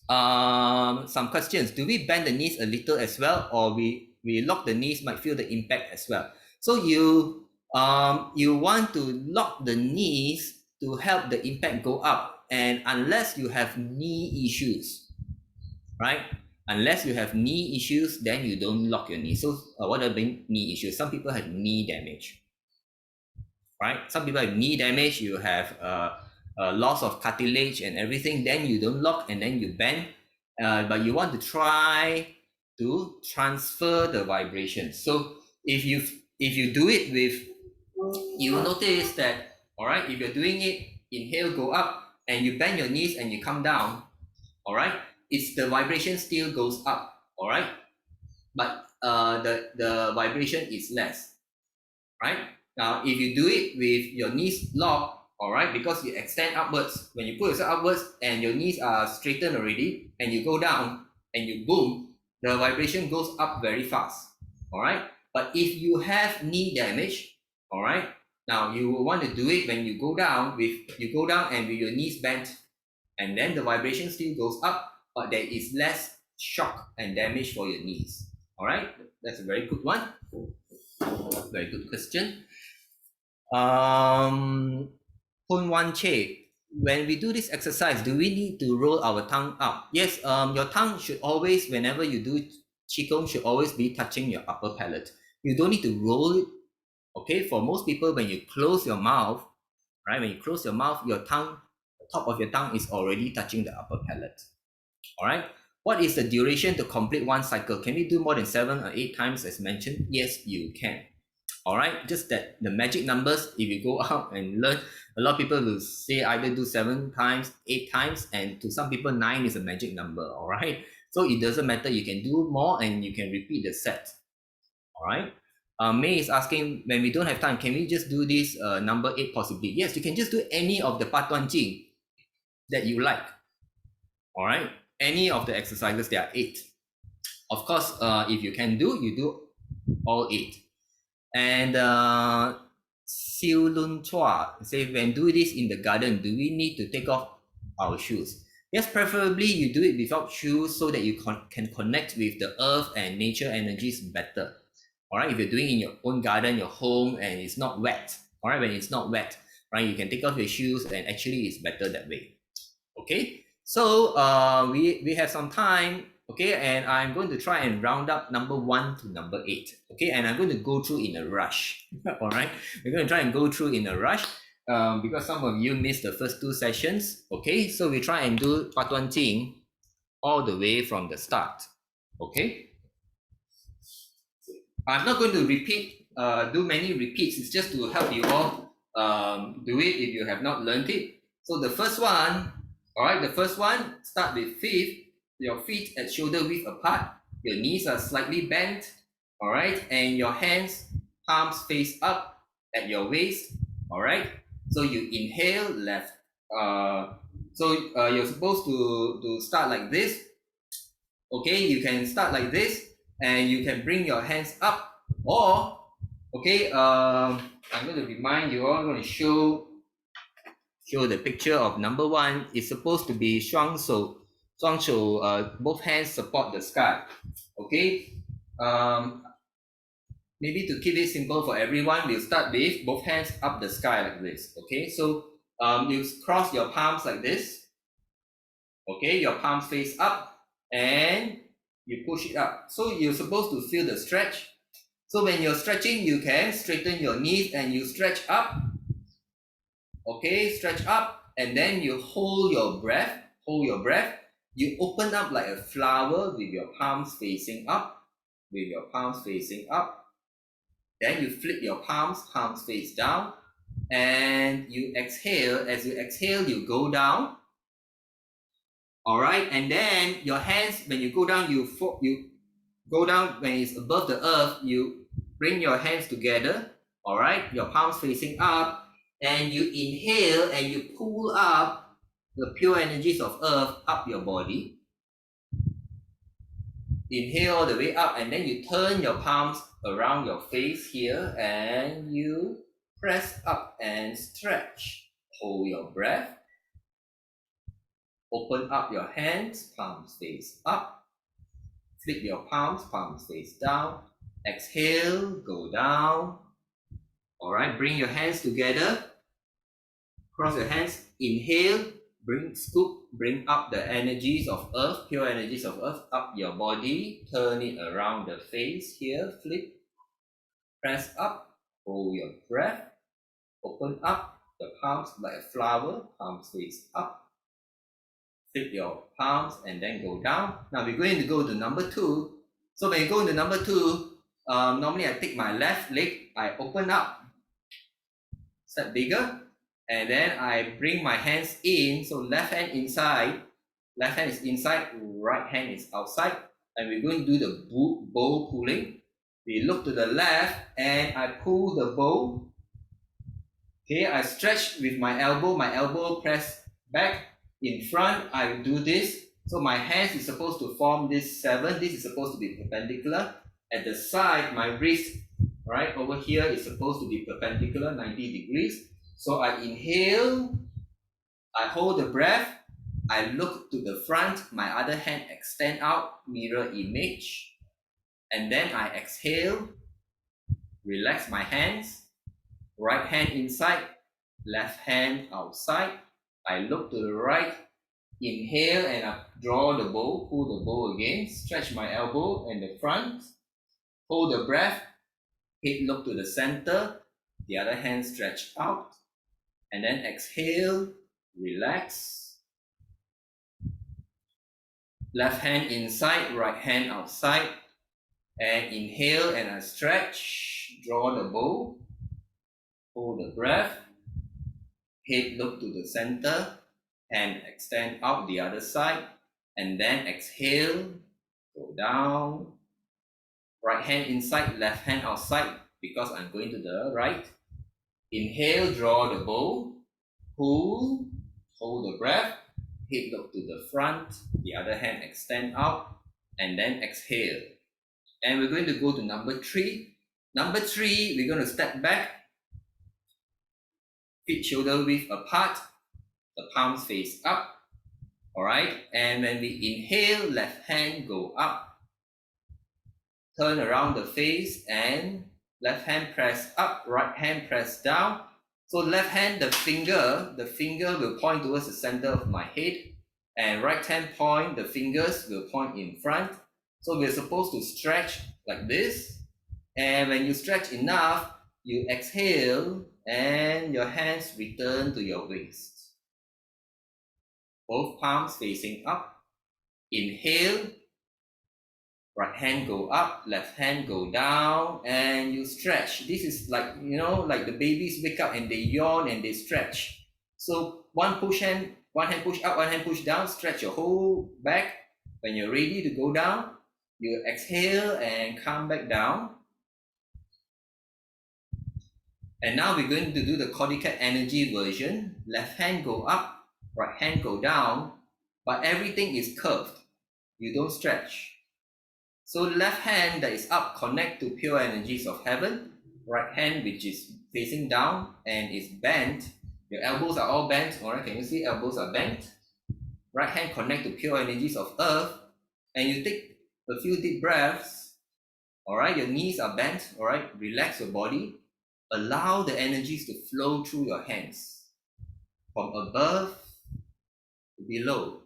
some questions. Do we bend the knees a little as well, or we lock the knees, might feel the impact as well? So you want to lock the knees to help the impact go up, and unless you have knee issues, right? Unless you have knee issues, then you don't lock your knees. So what are the knee issues? Some people have knee damage, right? Some people have knee damage. You have loss of cartilage and everything. Then you don't lock, and then you bend. But you want to try to transfer the vibration. So if you do it with, you will notice that, all right, if you're doing it, inhale, go up, and you bend your knees and you come down, all right, it's the vibration still goes up, all right, but the vibration is less, right? Now, if you do it with your knees locked, all right, because you extend upwards, when you put yourself upwards and your knees are straightened already, and you go down and you boom, the vibration goes up very fast, all right? But if you have knee damage, all right, now you will want to do it when you go down and with your knees bent, and then the vibration still goes up, but there is less shock and damage for your knees. All right, that's a very good one. Very good question. Hun Wan Che, when we do this exercise, do we need to roll our tongue up? Yes, your tongue should always, whenever you do Qigong, should always be touching your upper palate. You don't need to roll it. Okay, for most people, when you close your mouth, right, when you close your mouth, your tongue, the top of your tongue is already touching the upper palate. All right, what is the duration to complete one cycle? Can we do more than 7 or 8 times as mentioned? Yes, you can. All right, just that the magic numbers, if you go out and learn, a lot of people will say either do 7 times, 8 times, and to some people 9 is a magic number. All right, so it doesn't matter, you can do more and you can repeat the set. All right, May is asking, when we don't have time, can we just do this number 8 possibly? Yes, you can just do any of the Baduanjin that you like. All right, any of the exercises, there are 8. Of course, if you can do, you do all 8. And Siu Lun Chua say, when do this in the garden, do we need to take off our shoes? Yes, preferably you do it without shoes so that you can connect with the earth and nature energies better. All right, if you're doing in your own garden, your home, and it's not wet, all right, when it's not wet, right, you can take off your shoes, and actually it's better that way. Okay, so we have some time, okay, and I'm going to try and round up number 1 to number 8, okay, and I'm going to go through in a rush. All right, we're going to try and go through in a rush because some of you missed the first 2 sessions. Okay, so we try and do Baduanjin all the way from the start. Okay, I'm not going to repeat, do many repeats. It's just to help you all do it if you have not learned it. So the first one, all right, the first one, start with feet, your feet at shoulder width apart, your knees are slightly bent, all right, and your hands, palms face up at your waist, all right. So you inhale left. You're supposed to start like this. Okay, you can start like this, and you can bring your hands up, or okay, I'm going to remind you all, I'm going to show the picture of number 1. It's supposed to be 双手, both hands support the sky. Okay, maybe to keep it simple for everyone, we'll start with both hands up the sky like this. Okay, so you cross your palms like this. Okay, your palms face up, and you push it up. So you're supposed to feel the stretch. So when you're stretching, you can straighten your knees and you stretch up. Okay, stretch up, and then you hold your breath. You open up like a flower with your palms facing up. Then you flip your palms face down, and you exhale. As you exhale, you go down. All right, and then your hands, when you go down, you go down when it's above the earth, you bring your hands together. All right, your palms facing up, And you inhale and you pull up the pure energies of earth up your body. Inhale all the way up, and then you turn your palms around your face here and you press up and stretch. Hold your breath. Open up your hands, palms face up. Flip your palms, palms face down. Exhale, go down. All right, bring your hands together. Cross your hands. Inhale, bring up the energies of earth, pure energies of earth, up your body. Turn it around the face here. Flip. Press up. Hold your breath. Open up the palms like a flower. Palms face up. Flip your palms and then go down. Now we're going to go to number 2. So when you go into number 2, normally I take my left leg, I open up, step bigger, and then I bring my hands in. So left hand inside, left hand is inside, right hand is outside, and we're going to do the bow pulling. We look to the left and I pull the bow. Okay, I stretch with my elbow press back. In front, I do this. So my hands is supposed to form this 7. This is supposed to be perpendicular. At the side, my wrist, right, over here is supposed to be perpendicular, 90 degrees. So I inhale, I hold the breath, I look to the front, my other hand extend out, mirror image. And then I exhale, relax my hands, right hand inside, left hand outside. I look to the right, inhale, and I draw the bow, pull the bow again, stretch my elbow and the front, hold the breath, head look to the center, the other hand stretch out, and then exhale, relax. Left hand inside, right hand outside, and inhale and I stretch, draw the bow, hold the breath, head look to the center, and extend out the other side, and then exhale, go down, right hand inside, left hand outside, because I'm going to the right. Inhale, draw the bow, pull, hold the breath, head look to the front, the other hand extend out, and then exhale. And we're going to go to number 3. Number 3, we're going to step back, feet shoulder width apart, the palms face up. All right, and when we inhale, left hand go up, turn around the face, and left hand press up, right hand press down. So left hand, the finger will point towards the center of my head, and right hand point, the fingers will point in front. So we're supposed to stretch like this, and when you stretch enough, you exhale, and your hands return to your waist. Both palms facing up. Inhale, right hand go up, left hand go down, and you stretch. This is like, like the babies wake up and they yawn and they stretch. So one hand push up, one hand push down, stretch your whole back. When you're ready to go down, you exhale and come back down. And now we're going to do the CordyKet energy version. Left hand go up, right hand go down, but everything is curved. You don't stretch. So left hand that is up, connect to pure energies of heaven. Right hand which is facing down and is bent. Your elbows are all bent. All right, can you see elbows are bent? Right hand connect to pure energies of earth. And you take a few deep breaths. All right, your knees are bent. All right, relax your body. Allow the energies to flow through your hands from above to below.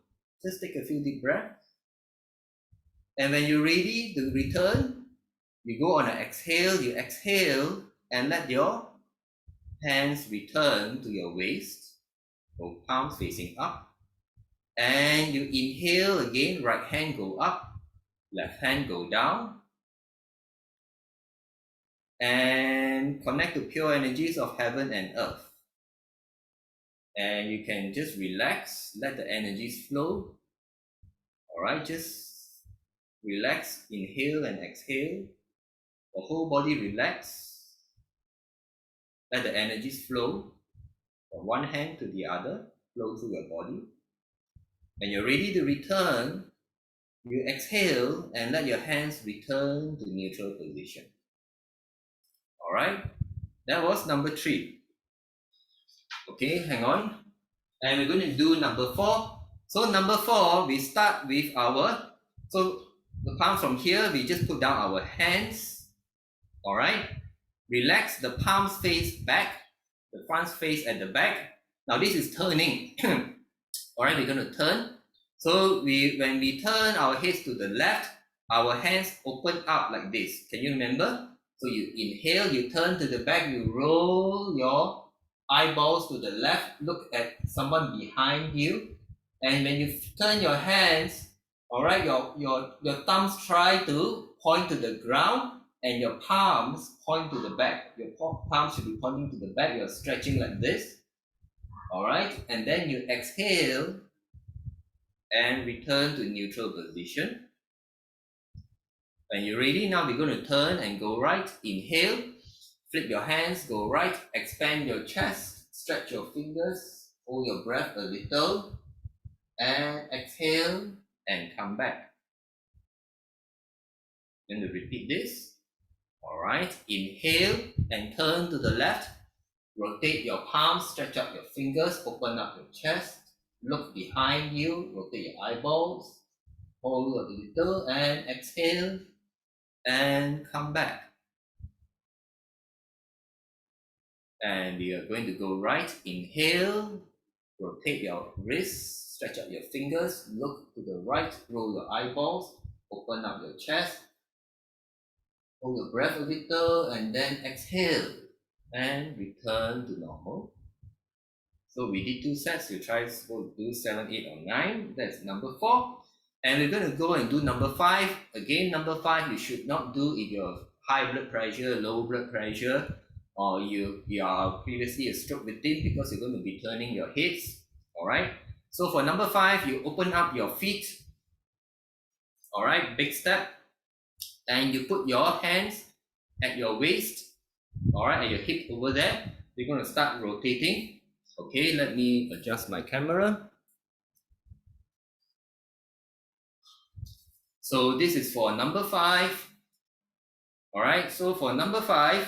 Just take a few deep breaths. And when you're ready to return, you go on an exhale, you exhale and let your hands return to your waist, both palms facing up. And you inhale again, right hand go up, left hand go down. And connect to pure energies of heaven and earth. And you can just relax, let the energies flow. All right, just relax, inhale and exhale. The whole body relax. Let the energies flow. from one hand to the other, flow through your body. When you're ready to return, you exhale and let your hands return to neutral position. All right, that was number 3. Okay, hang on. And we're going to do number 4. So number 4, we start with so the palm from here, we just put down our hands. All right, relax, the palms face back, the front face at the back. Now this is turning. All right, we're going to turn. So when we turn our heads to the left, our hands open up like this. Can you remember? So you inhale, you turn to the back, you roll your eyeballs to the left, look at someone behind you. And when you turn your hands, all right, your thumbs try to point to the ground and your palms point to the back. Your palms should be pointing to the back. You're stretching like this. All right, and then you exhale and return to neutral position. When you're ready, now we're going to turn and go right. Inhale, flip your hands, go right, expand your chest, stretch your fingers, hold your breath a little, and exhale and come back. Then we repeat this. All right, inhale and turn to the left, rotate your palms, stretch out your fingers, open up your chest, look behind you, rotate your eyeballs, hold a little and exhale and come back. And we are going to go right. Inhale, rotate your wrists, stretch out your fingers, look to the right, roll your eyeballs, open up your chest, hold your breath a little, and then exhale and return to normal. So we did 2 sets. You try to do 7, 8, or 9. That's number 4. And we're going to go and do number 5. Again, number 5 you should not do if you have high blood pressure, low blood pressure, or you are previously a stroke victim, because you're going to be turning your heads. All right. So for number 5, you open up your feet. All right, big step. And you put your hands at your waist. All right, at your hip over there. We're going to start rotating. Okay, let me adjust my camera. So this is for number 5. All right, so for number 5,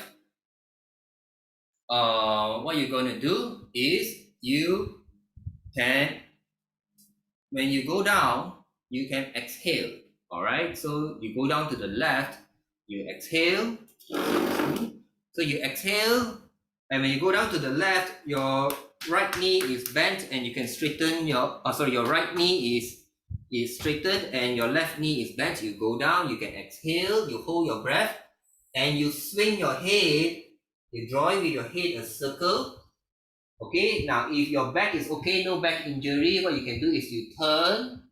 what you're going to do is you can, when you go down, you can exhale. All right, so you go down to the left, you exhale. So you exhale, and when you go down to the left, your right knee is bent and you can straighten your right knee is straightened and your left knee is bent. You go down, you can exhale, you hold your breath, and you swing your head. You draw with your head a circle. Okay, now if your back is okay, no back injury, what you can do is you turn,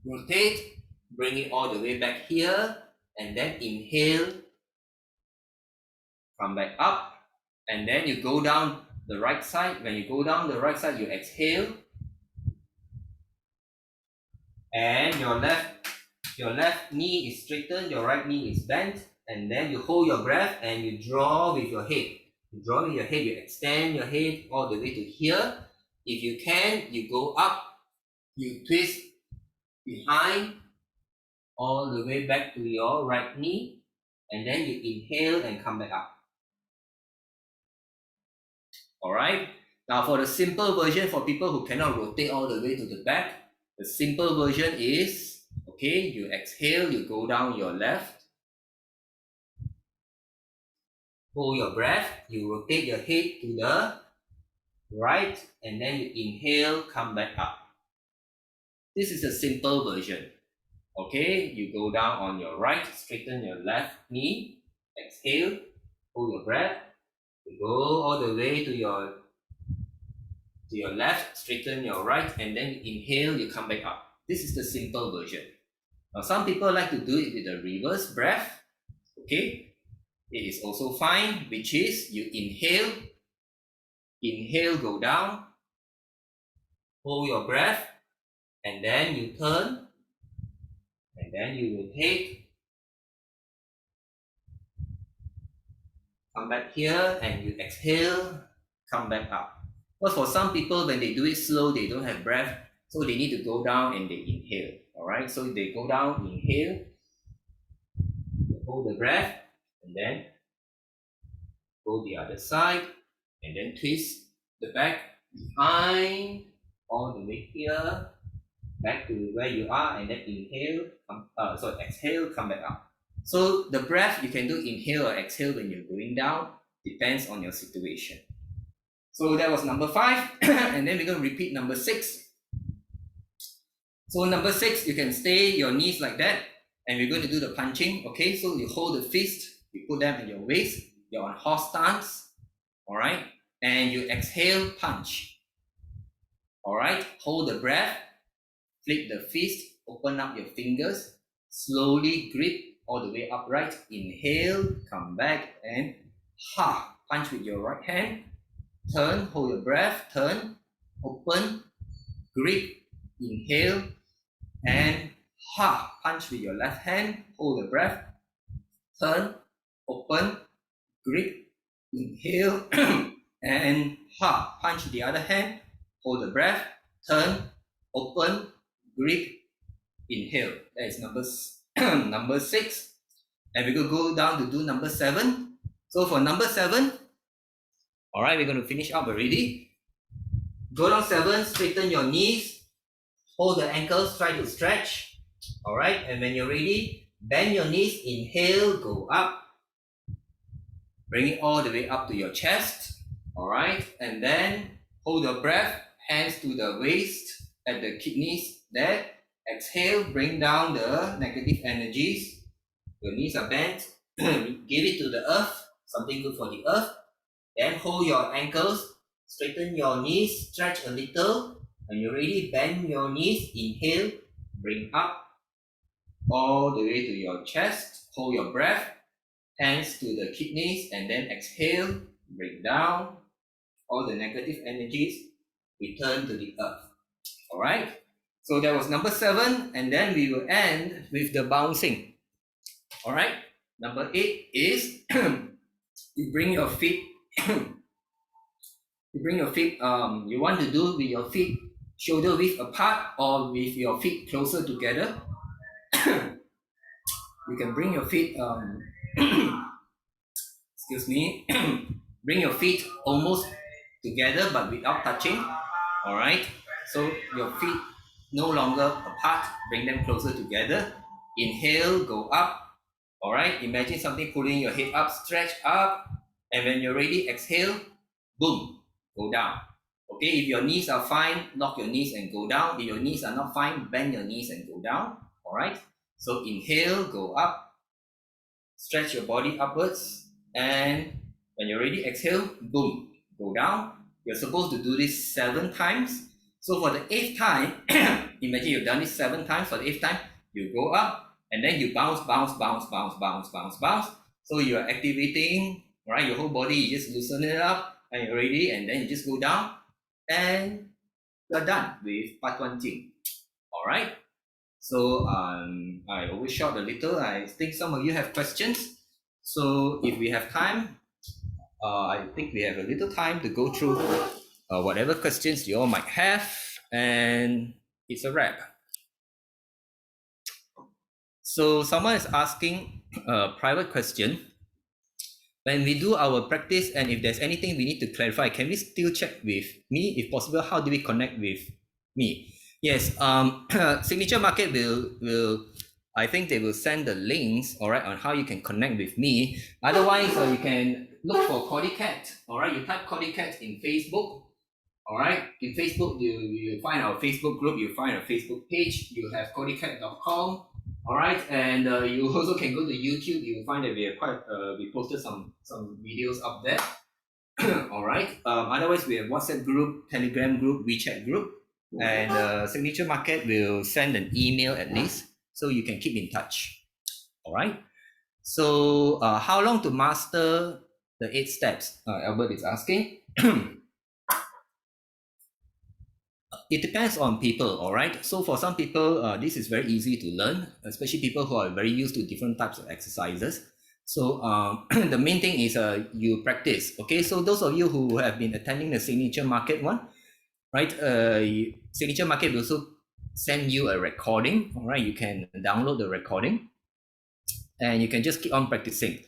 rotate, bring it all the way back here, and then inhale, come back up, and then you go down the right side. When you go down the right side, you exhale, and your left knee is straightened, your right knee is bent, and then you hold your breath and you draw with your head. You draw with your head, you extend your head all the way to here. If you can, you go up, you twist behind all the way back to your right knee, and then you inhale and come back up. All right. Now for the simple version, for people who cannot rotate all the way to the back, the simple version is, okay, you exhale, you go down your left, hold your breath, you rotate your head to the right, and then you inhale, come back up. This is a simple version. Okay, you go down on your right, straighten your left knee, exhale, hold your breath, you go all the way to your left, straighten your right, and then you inhale, you come back up. This is the simple version. Now some people like to do it with a reverse breath. Okay, it is also fine, which is you inhale, go down, hold your breath, and then you turn, and then you rotate, come back here, and you exhale, come back up. But for some people, when they do it slow, they don't have breath, so they need to go down and they inhale. All right, so they go down, inhale, hold the breath, and then go the other side, and then twist the back behind, all the way here, back to where you are, and then inhale, exhale, come back up. So the breath, you can do inhale or exhale when you're going down, depends on your situation. So that was number 5, and then we're going to repeat number 6. So number 6, you can stay your knees like that, and we're going to do the punching. Okay, so you hold the fist, you put them in your waist, you're on horse stance, all right, and you exhale, punch. All right, hold the breath, flip the fist, open up your fingers, slowly grip all the way upright, inhale, come back, and punch with your right hand, turn, hold your breath, turn, open, grip, inhale, and punch with your left hand, hold the breath, turn, open, grip, inhale, and punch with the other hand, hold the breath, turn, open, grip, inhale. That is number 6. And we're going to go down to do number 7. So for number 7, all right, we're going to finish up already. Go down 7, straighten your knees, hold the ankles, try to stretch. All right, and when you're ready, bend your knees, inhale, go up. Bring it all the way up to your chest. All right, and then hold your breath, hands to the waist, at the kidneys there. Exhale, bring down the negative energies. Your knees are bent. Give it to the earth, something good for the earth. Then hold your ankles, straighten your knees, stretch a little. When you're ready, bend your knees, inhale, bring up all the way to your chest. Hold your breath, hands to the kidneys, and then exhale, bring down all the negative energies, return to the earth. All right? So that was number 7, and then we will end with the bouncing. All right? Number 8 is you bring your feet. You want to do with your feet shoulder width apart or with your feet closer together. You can bring your feet. Excuse me. Bring your feet almost together but without touching. All right. So your feet no longer apart, bring them closer together. Inhale, go up. All right, imagine something pulling your head up, stretch up, and when you're ready, exhale, boom, go down. Okay, if your knees are fine, lock your knees and go down. If your knees are not fine, bend your knees and go down. All right, so inhale, go up, stretch your body upwards, and when you're ready, exhale, boom, go down. You're supposed to do this 7 times. So for the 8th time, imagine you've done this 7 times. For the 8th time, you go up and then you bounce. So you are activating, right? Your whole body, you just loosen it up and you're ready, and then you just go down and you're done with Baduanjin. All right. So I overshot a little. I think some of you have questions. So if we have time, I think we have a little time to go through whatever questions you all might have, and it's a wrap. So someone is asking a private question. When we do our practice, and if there's anything we need to clarify, can we still check with me? If possible, how do we connect with me? Yes, Signature Market will I think they will send the links, all right, on how you can connect with me. Otherwise, you can look for CordyKet, all right? You type CordyKet in Facebook, all right? In Facebook, you find our Facebook group, you find our Facebook page, you have CordyKet.com, all right? And you also can go to YouTube, you will find that we posted some videos up there, all right? Otherwise, we have WhatsApp group, Telegram group, WeChat group, and Signature Market will send an email at least, so you can keep in touch. All right. So how long to master the 8 steps? Albert is asking. It depends on people. All right. So for some people, this is very easy to learn, especially people who are very used to different types of exercises. So the main thing is you practice. Okay, so those of you who have been attending the signature market one, right? Signature market will also send you a recording. All right, you can download the recording and you can just keep on practicing.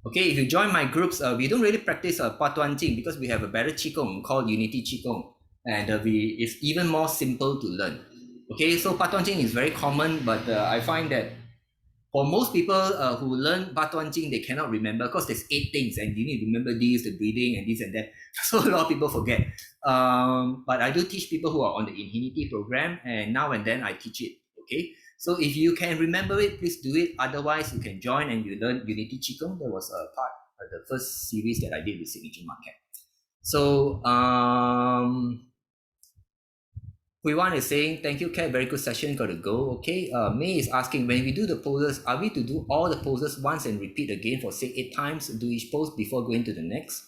Okay, if you join my groups, we don't really practice Baduanjin because we have a better Qigong called Unity Qigong, and it's even more simple to learn. Okay, so Baduanjin is very common, but I find that for most people who learn Baduanjin, they cannot remember because there's 8 things and you need to remember this, the breathing and this and that. So a lot of people forget. But I do teach people who are on the Unity program, and now and then I teach it. Okay, so if you can remember it, please do it. Otherwise, you can join and you learn Unity Qigong. That was a part of the first series that I did with Signature Market. So Puiwan is saying, thank you, Kat. Very good session. Got to go. Okay. May is asking, when we do the poses, are we to do all the poses once and repeat again for say 8 times? Do each pose before going to the next?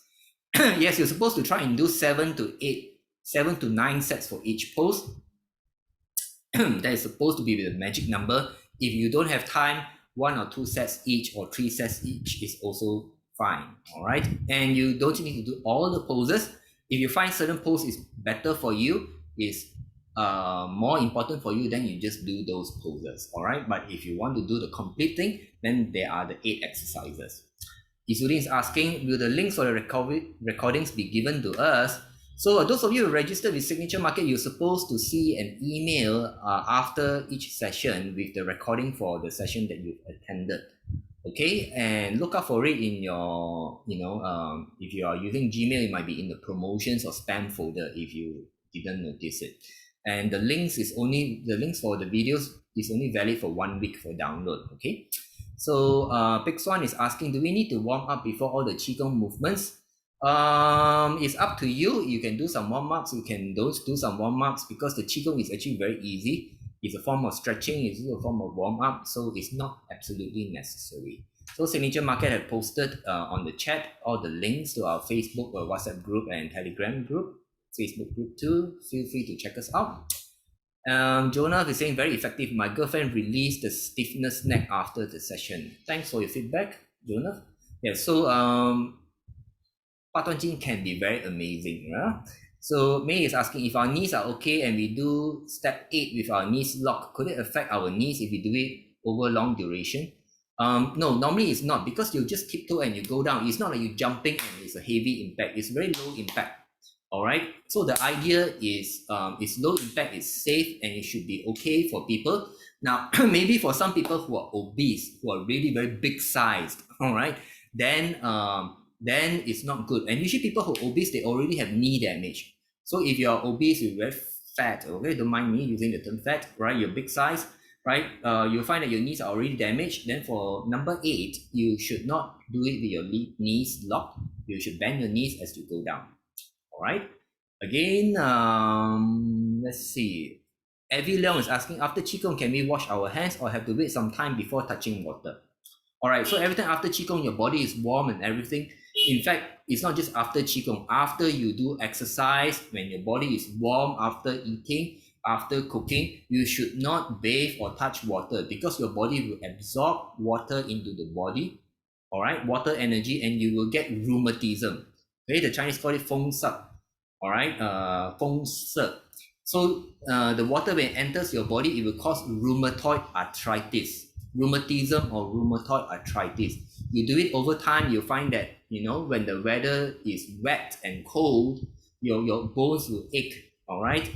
Yes, you're supposed to try and do 7 to 9 sets for each pose. That is supposed to be the magic number. If you don't have time, 1 or 2 sets each or 3 sets each is also fine. All right. And you don't need to do all the poses. If you find certain pose is better for you, is more important for you, then you just do those poses. All right. But if you want to do the complete thing, then there are the 8 exercises. Isudin is asking, will the links for the recordings be given to us? So those of you who registered with Signature Market, you're supposed to see an email after each session with the recording for the session that you've attended. Okay, and look out for it in your, if you are using Gmail, it might be in the promotions or spam folder if you didn't notice it. And the links for the videos is only valid for 1 week for download. Okay. So Big Swan is asking, do we need to warm up before all the Qigong movements? It's up to you. You can do some warm-ups, you can do some warm-ups because the Qigong is actually very easy. It's a form of stretching, it's a form of warm-up, so it's not absolutely necessary. So Signature Market have posted on the chat all the links to our Facebook or WhatsApp group and Telegram group, Facebook group too. Feel free to check us out. Jonah is saying, very effective. My girlfriend released the stiffness neck after the session. Thanks for your feedback, Jonah. Yeah, so Baduanjin can be very amazing. Right? So May is asking, if our knees are okay and we do step 8 with our knees locked, could it affect our knees if we do it over long duration? No, normally it's not, because you just tiptoe and you go down. It's not like you jumping and it's a heavy impact. It's very low impact. All right. So the idea is it's low impact, it's safe, and it should be okay for people. Now, maybe for some people who are obese, who are really very big sized, all right, then it's not good. And usually people who are obese, they already have knee damage. So if you are obese, you're very fat, okay, don't mind me using the term fat, right? You're big size, right? You'll find that your knees are already damaged. Then for number 8, you should not do it with your knees locked. You should bend your knees as you go down. All right. Again, let's see. Evie Leong is asking, after Qigong, can we wash our hands or have to wait some time before touching water? All right. So every time after Qigong, your body is warm and everything. In fact, it's not just after Qigong. After you do exercise, when your body is warm, after eating, after cooking, you should not bathe or touch water because your body will absorb water into the body. All right. Water energy, and you will get rheumatism. Okay, the Chinese call it feng shui. All right, feng shui. So the water, when it enters your body, it will cause rheumatoid arthritis, rheumatism or rheumatoid arthritis. You do it over time, you'll find that, when the weather is wet and cold, your bones will ache. All right.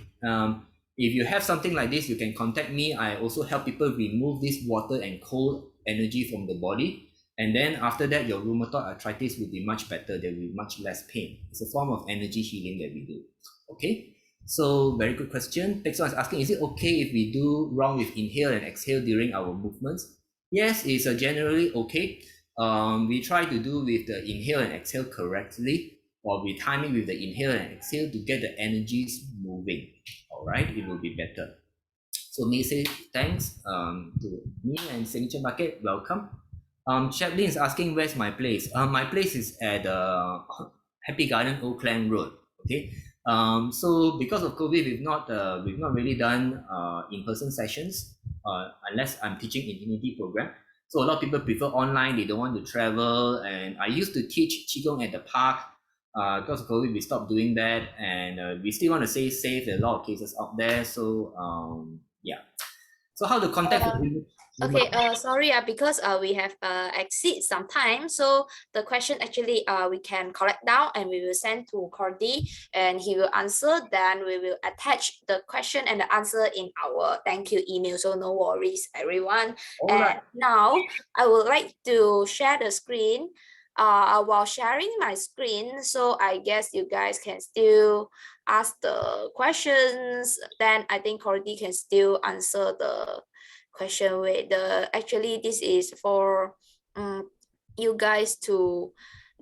If you have something like this, you can contact me. I also help people remove this water and cold energy from the body. And then after that, your rheumatoid arthritis will be much better. There will be much less pain. It's a form of energy healing that we do. Okay. So very good question. Next one is asking, is it okay if we do wrong with inhale and exhale during our movements? Yes, it's generally okay. We try to do with the inhale and exhale correctly, or we time it with the inhale and exhale to get the energies moving. All right, it will be better. So may say thanks to me and Signature Market. Welcome. Chaplin is asking, where's my place? My place is at Happy Garden Old Clan Road. Okay. So because of COVID, we've not really done in-person sessions unless I'm teaching in Unity program. So a lot of people prefer online, they don't want to travel. And I used to teach Qigong at the park. Because of COVID, we stopped doing that. And we still want to stay safe. There are a lot of cases out there. So yeah. So how to contact Okay, sorry, because we have exceed some time. So the question actually we can collect down and we will send to Cordy and he will answer. Then we will attach the question and the answer in our thank you email. So no worries, everyone. All And right. now I would like to share the screen. While sharing my screen, so I guess you guys can still ask the questions. Then I think Cordy can still answer the question with actually this is for you guys to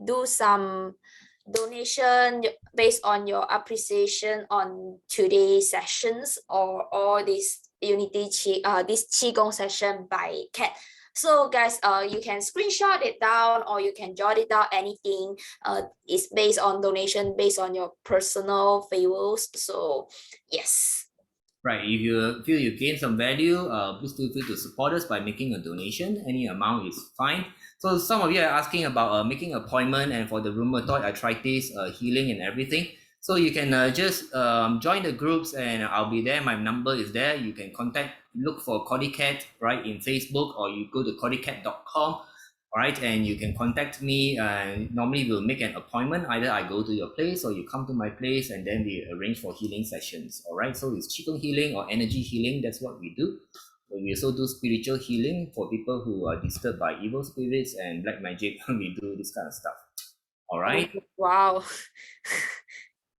do some donation based on your appreciation on today's sessions or all this this Qigong session by Ket. So guys, you can screenshot it down or you can jot it down. Anything is based on donation, based on your personal favors. So yes. Right. If you feel you gain some value, please feel free to support us by making a donation. Any amount is fine. So some of you are asking about making an appointment and for the rheumatoid arthritis healing and everything. So you can just join the groups and I'll be there. My number is there. You can look for CordyKet, right, in Facebook, or you go to cordyket.com. All right, and you can contact me. Normally we'll make an appointment. Either I go to your place or you come to my place, and then we arrange for healing sessions. All right, so it's Qigong healing or energy healing. That's what we do. We also do spiritual healing for people who are disturbed by evil spirits and black magic. We do this kind of stuff. All right. Oh, wow.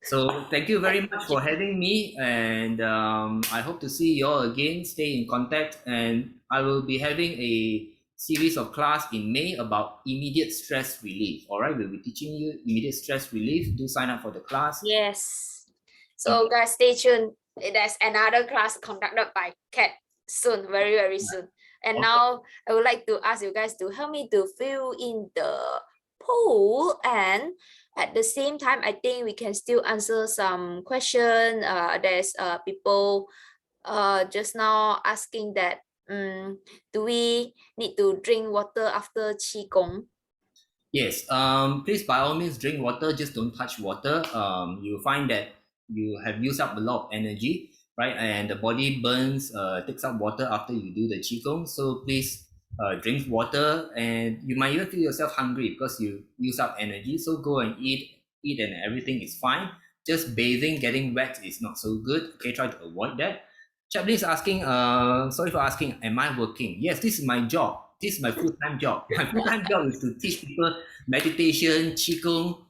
So thank you very much for having me, and I hope to see you all again. Stay in contact, and I will be having a series of class in May about immediate stress relief. All right, we'll be teaching you immediate stress relief. Do sign up for the class. Yes. So guys, stay tuned. There's another class conducted by Ket soon, very, very soon. And Okay. now I would like to ask you guys to help me to fill in the poll, and at the same time I think we can still answer some question. There's people just now asking that do we need to drink water after Qigong? Yes. Please by all means drink water. Just don't touch water. You'll find that you have used up a lot of energy, right? And the body burns, takes up water after you do the qigong. So please drink water, and you might even feel yourself hungry because you use up energy. So go and eat, and everything is fine. Just bathing, getting wet is not so good. Okay, try to avoid that. Chaplin is asking, sorry for asking, am I working? Yes, this is my job. This is my full-time job. My full-time job is to teach people meditation, qigong,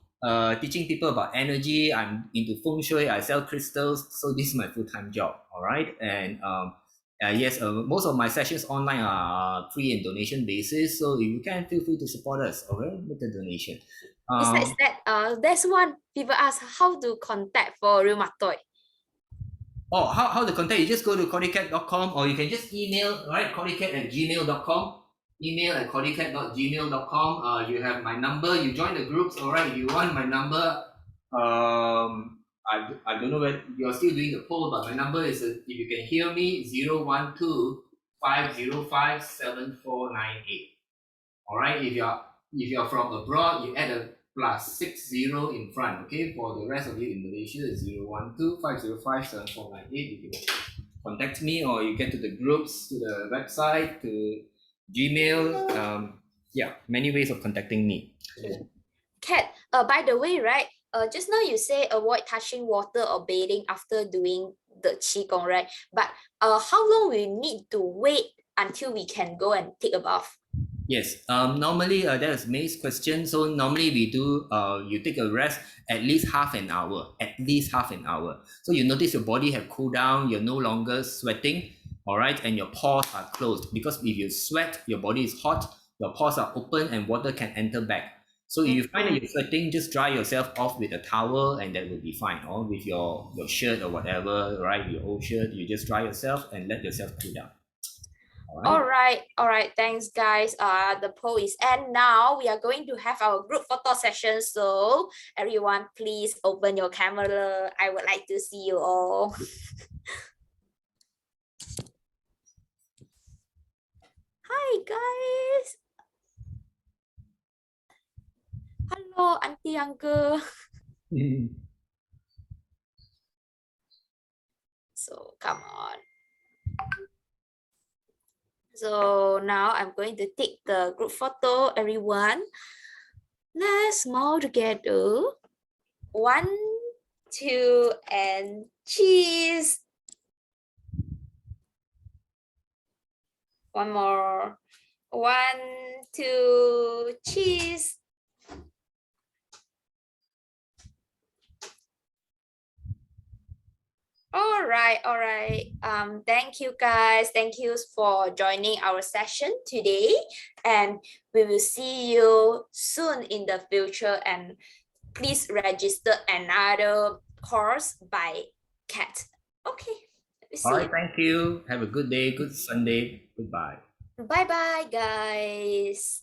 teaching people about energy. I'm into feng shui. I sell crystals. So this is my full-time job. All right. And yes, most of my sessions online are free and donation basis. So if you can, feel free to support us. All right, make a donation. Besides that, there's one people ask how to contact for rheumatoid. Oh, how to contact? You just go to cordyket.com, or you can just email, right? cordyket@gmail.com. Email at cordyket.gmail.com. You have my number. You join the groups, all right? If you want my number, I don't know whether you're still doing the poll, but my number is, if you can hear me, 012-505-7498. All right. If you're from abroad, you add a +60 in front. Okay. For the rest of you in Malaysia, it's 012-505-7498. You can contact me, or you get to the groups, to the website, to Gmail. Yeah, many ways of contacting me. Ket, by the way, right? Just now you say avoid touching water or bathing after doing the qigong, right? But how long we need to wait until we can go and take a bath? Yes. Normally, that is May's question. So normally we do. You take a rest at least half an hour. At least half an hour. So you notice your body have cooled down. You're no longer sweating. All right, and your pores are closed, because if you sweat, your body is hot. Your pores are open, and water can enter back. So if you find that you're sweating, just dry yourself off with a towel, and that will be fine. Or with your shirt or whatever, right? Your old shirt, you just dry yourself and let yourself cool down. All right. Thanks, guys. The poll is end now. We are going to have our group photo session. So everyone, please open your camera. I would like to see you all. Hi guys. Hello, auntie, uncle. So come on. So now I'm going to take the group photo, everyone. Let's smile together. 1, 2, and cheese. One more. 1, 2, cheese. All right, all right. Thank you guys. Thank you for joining our session today. And we will see you soon in the future. And please register another course by Ket. Okay. All right, thank you. Have a good day, good Sunday. Goodbye. Bye bye, guys.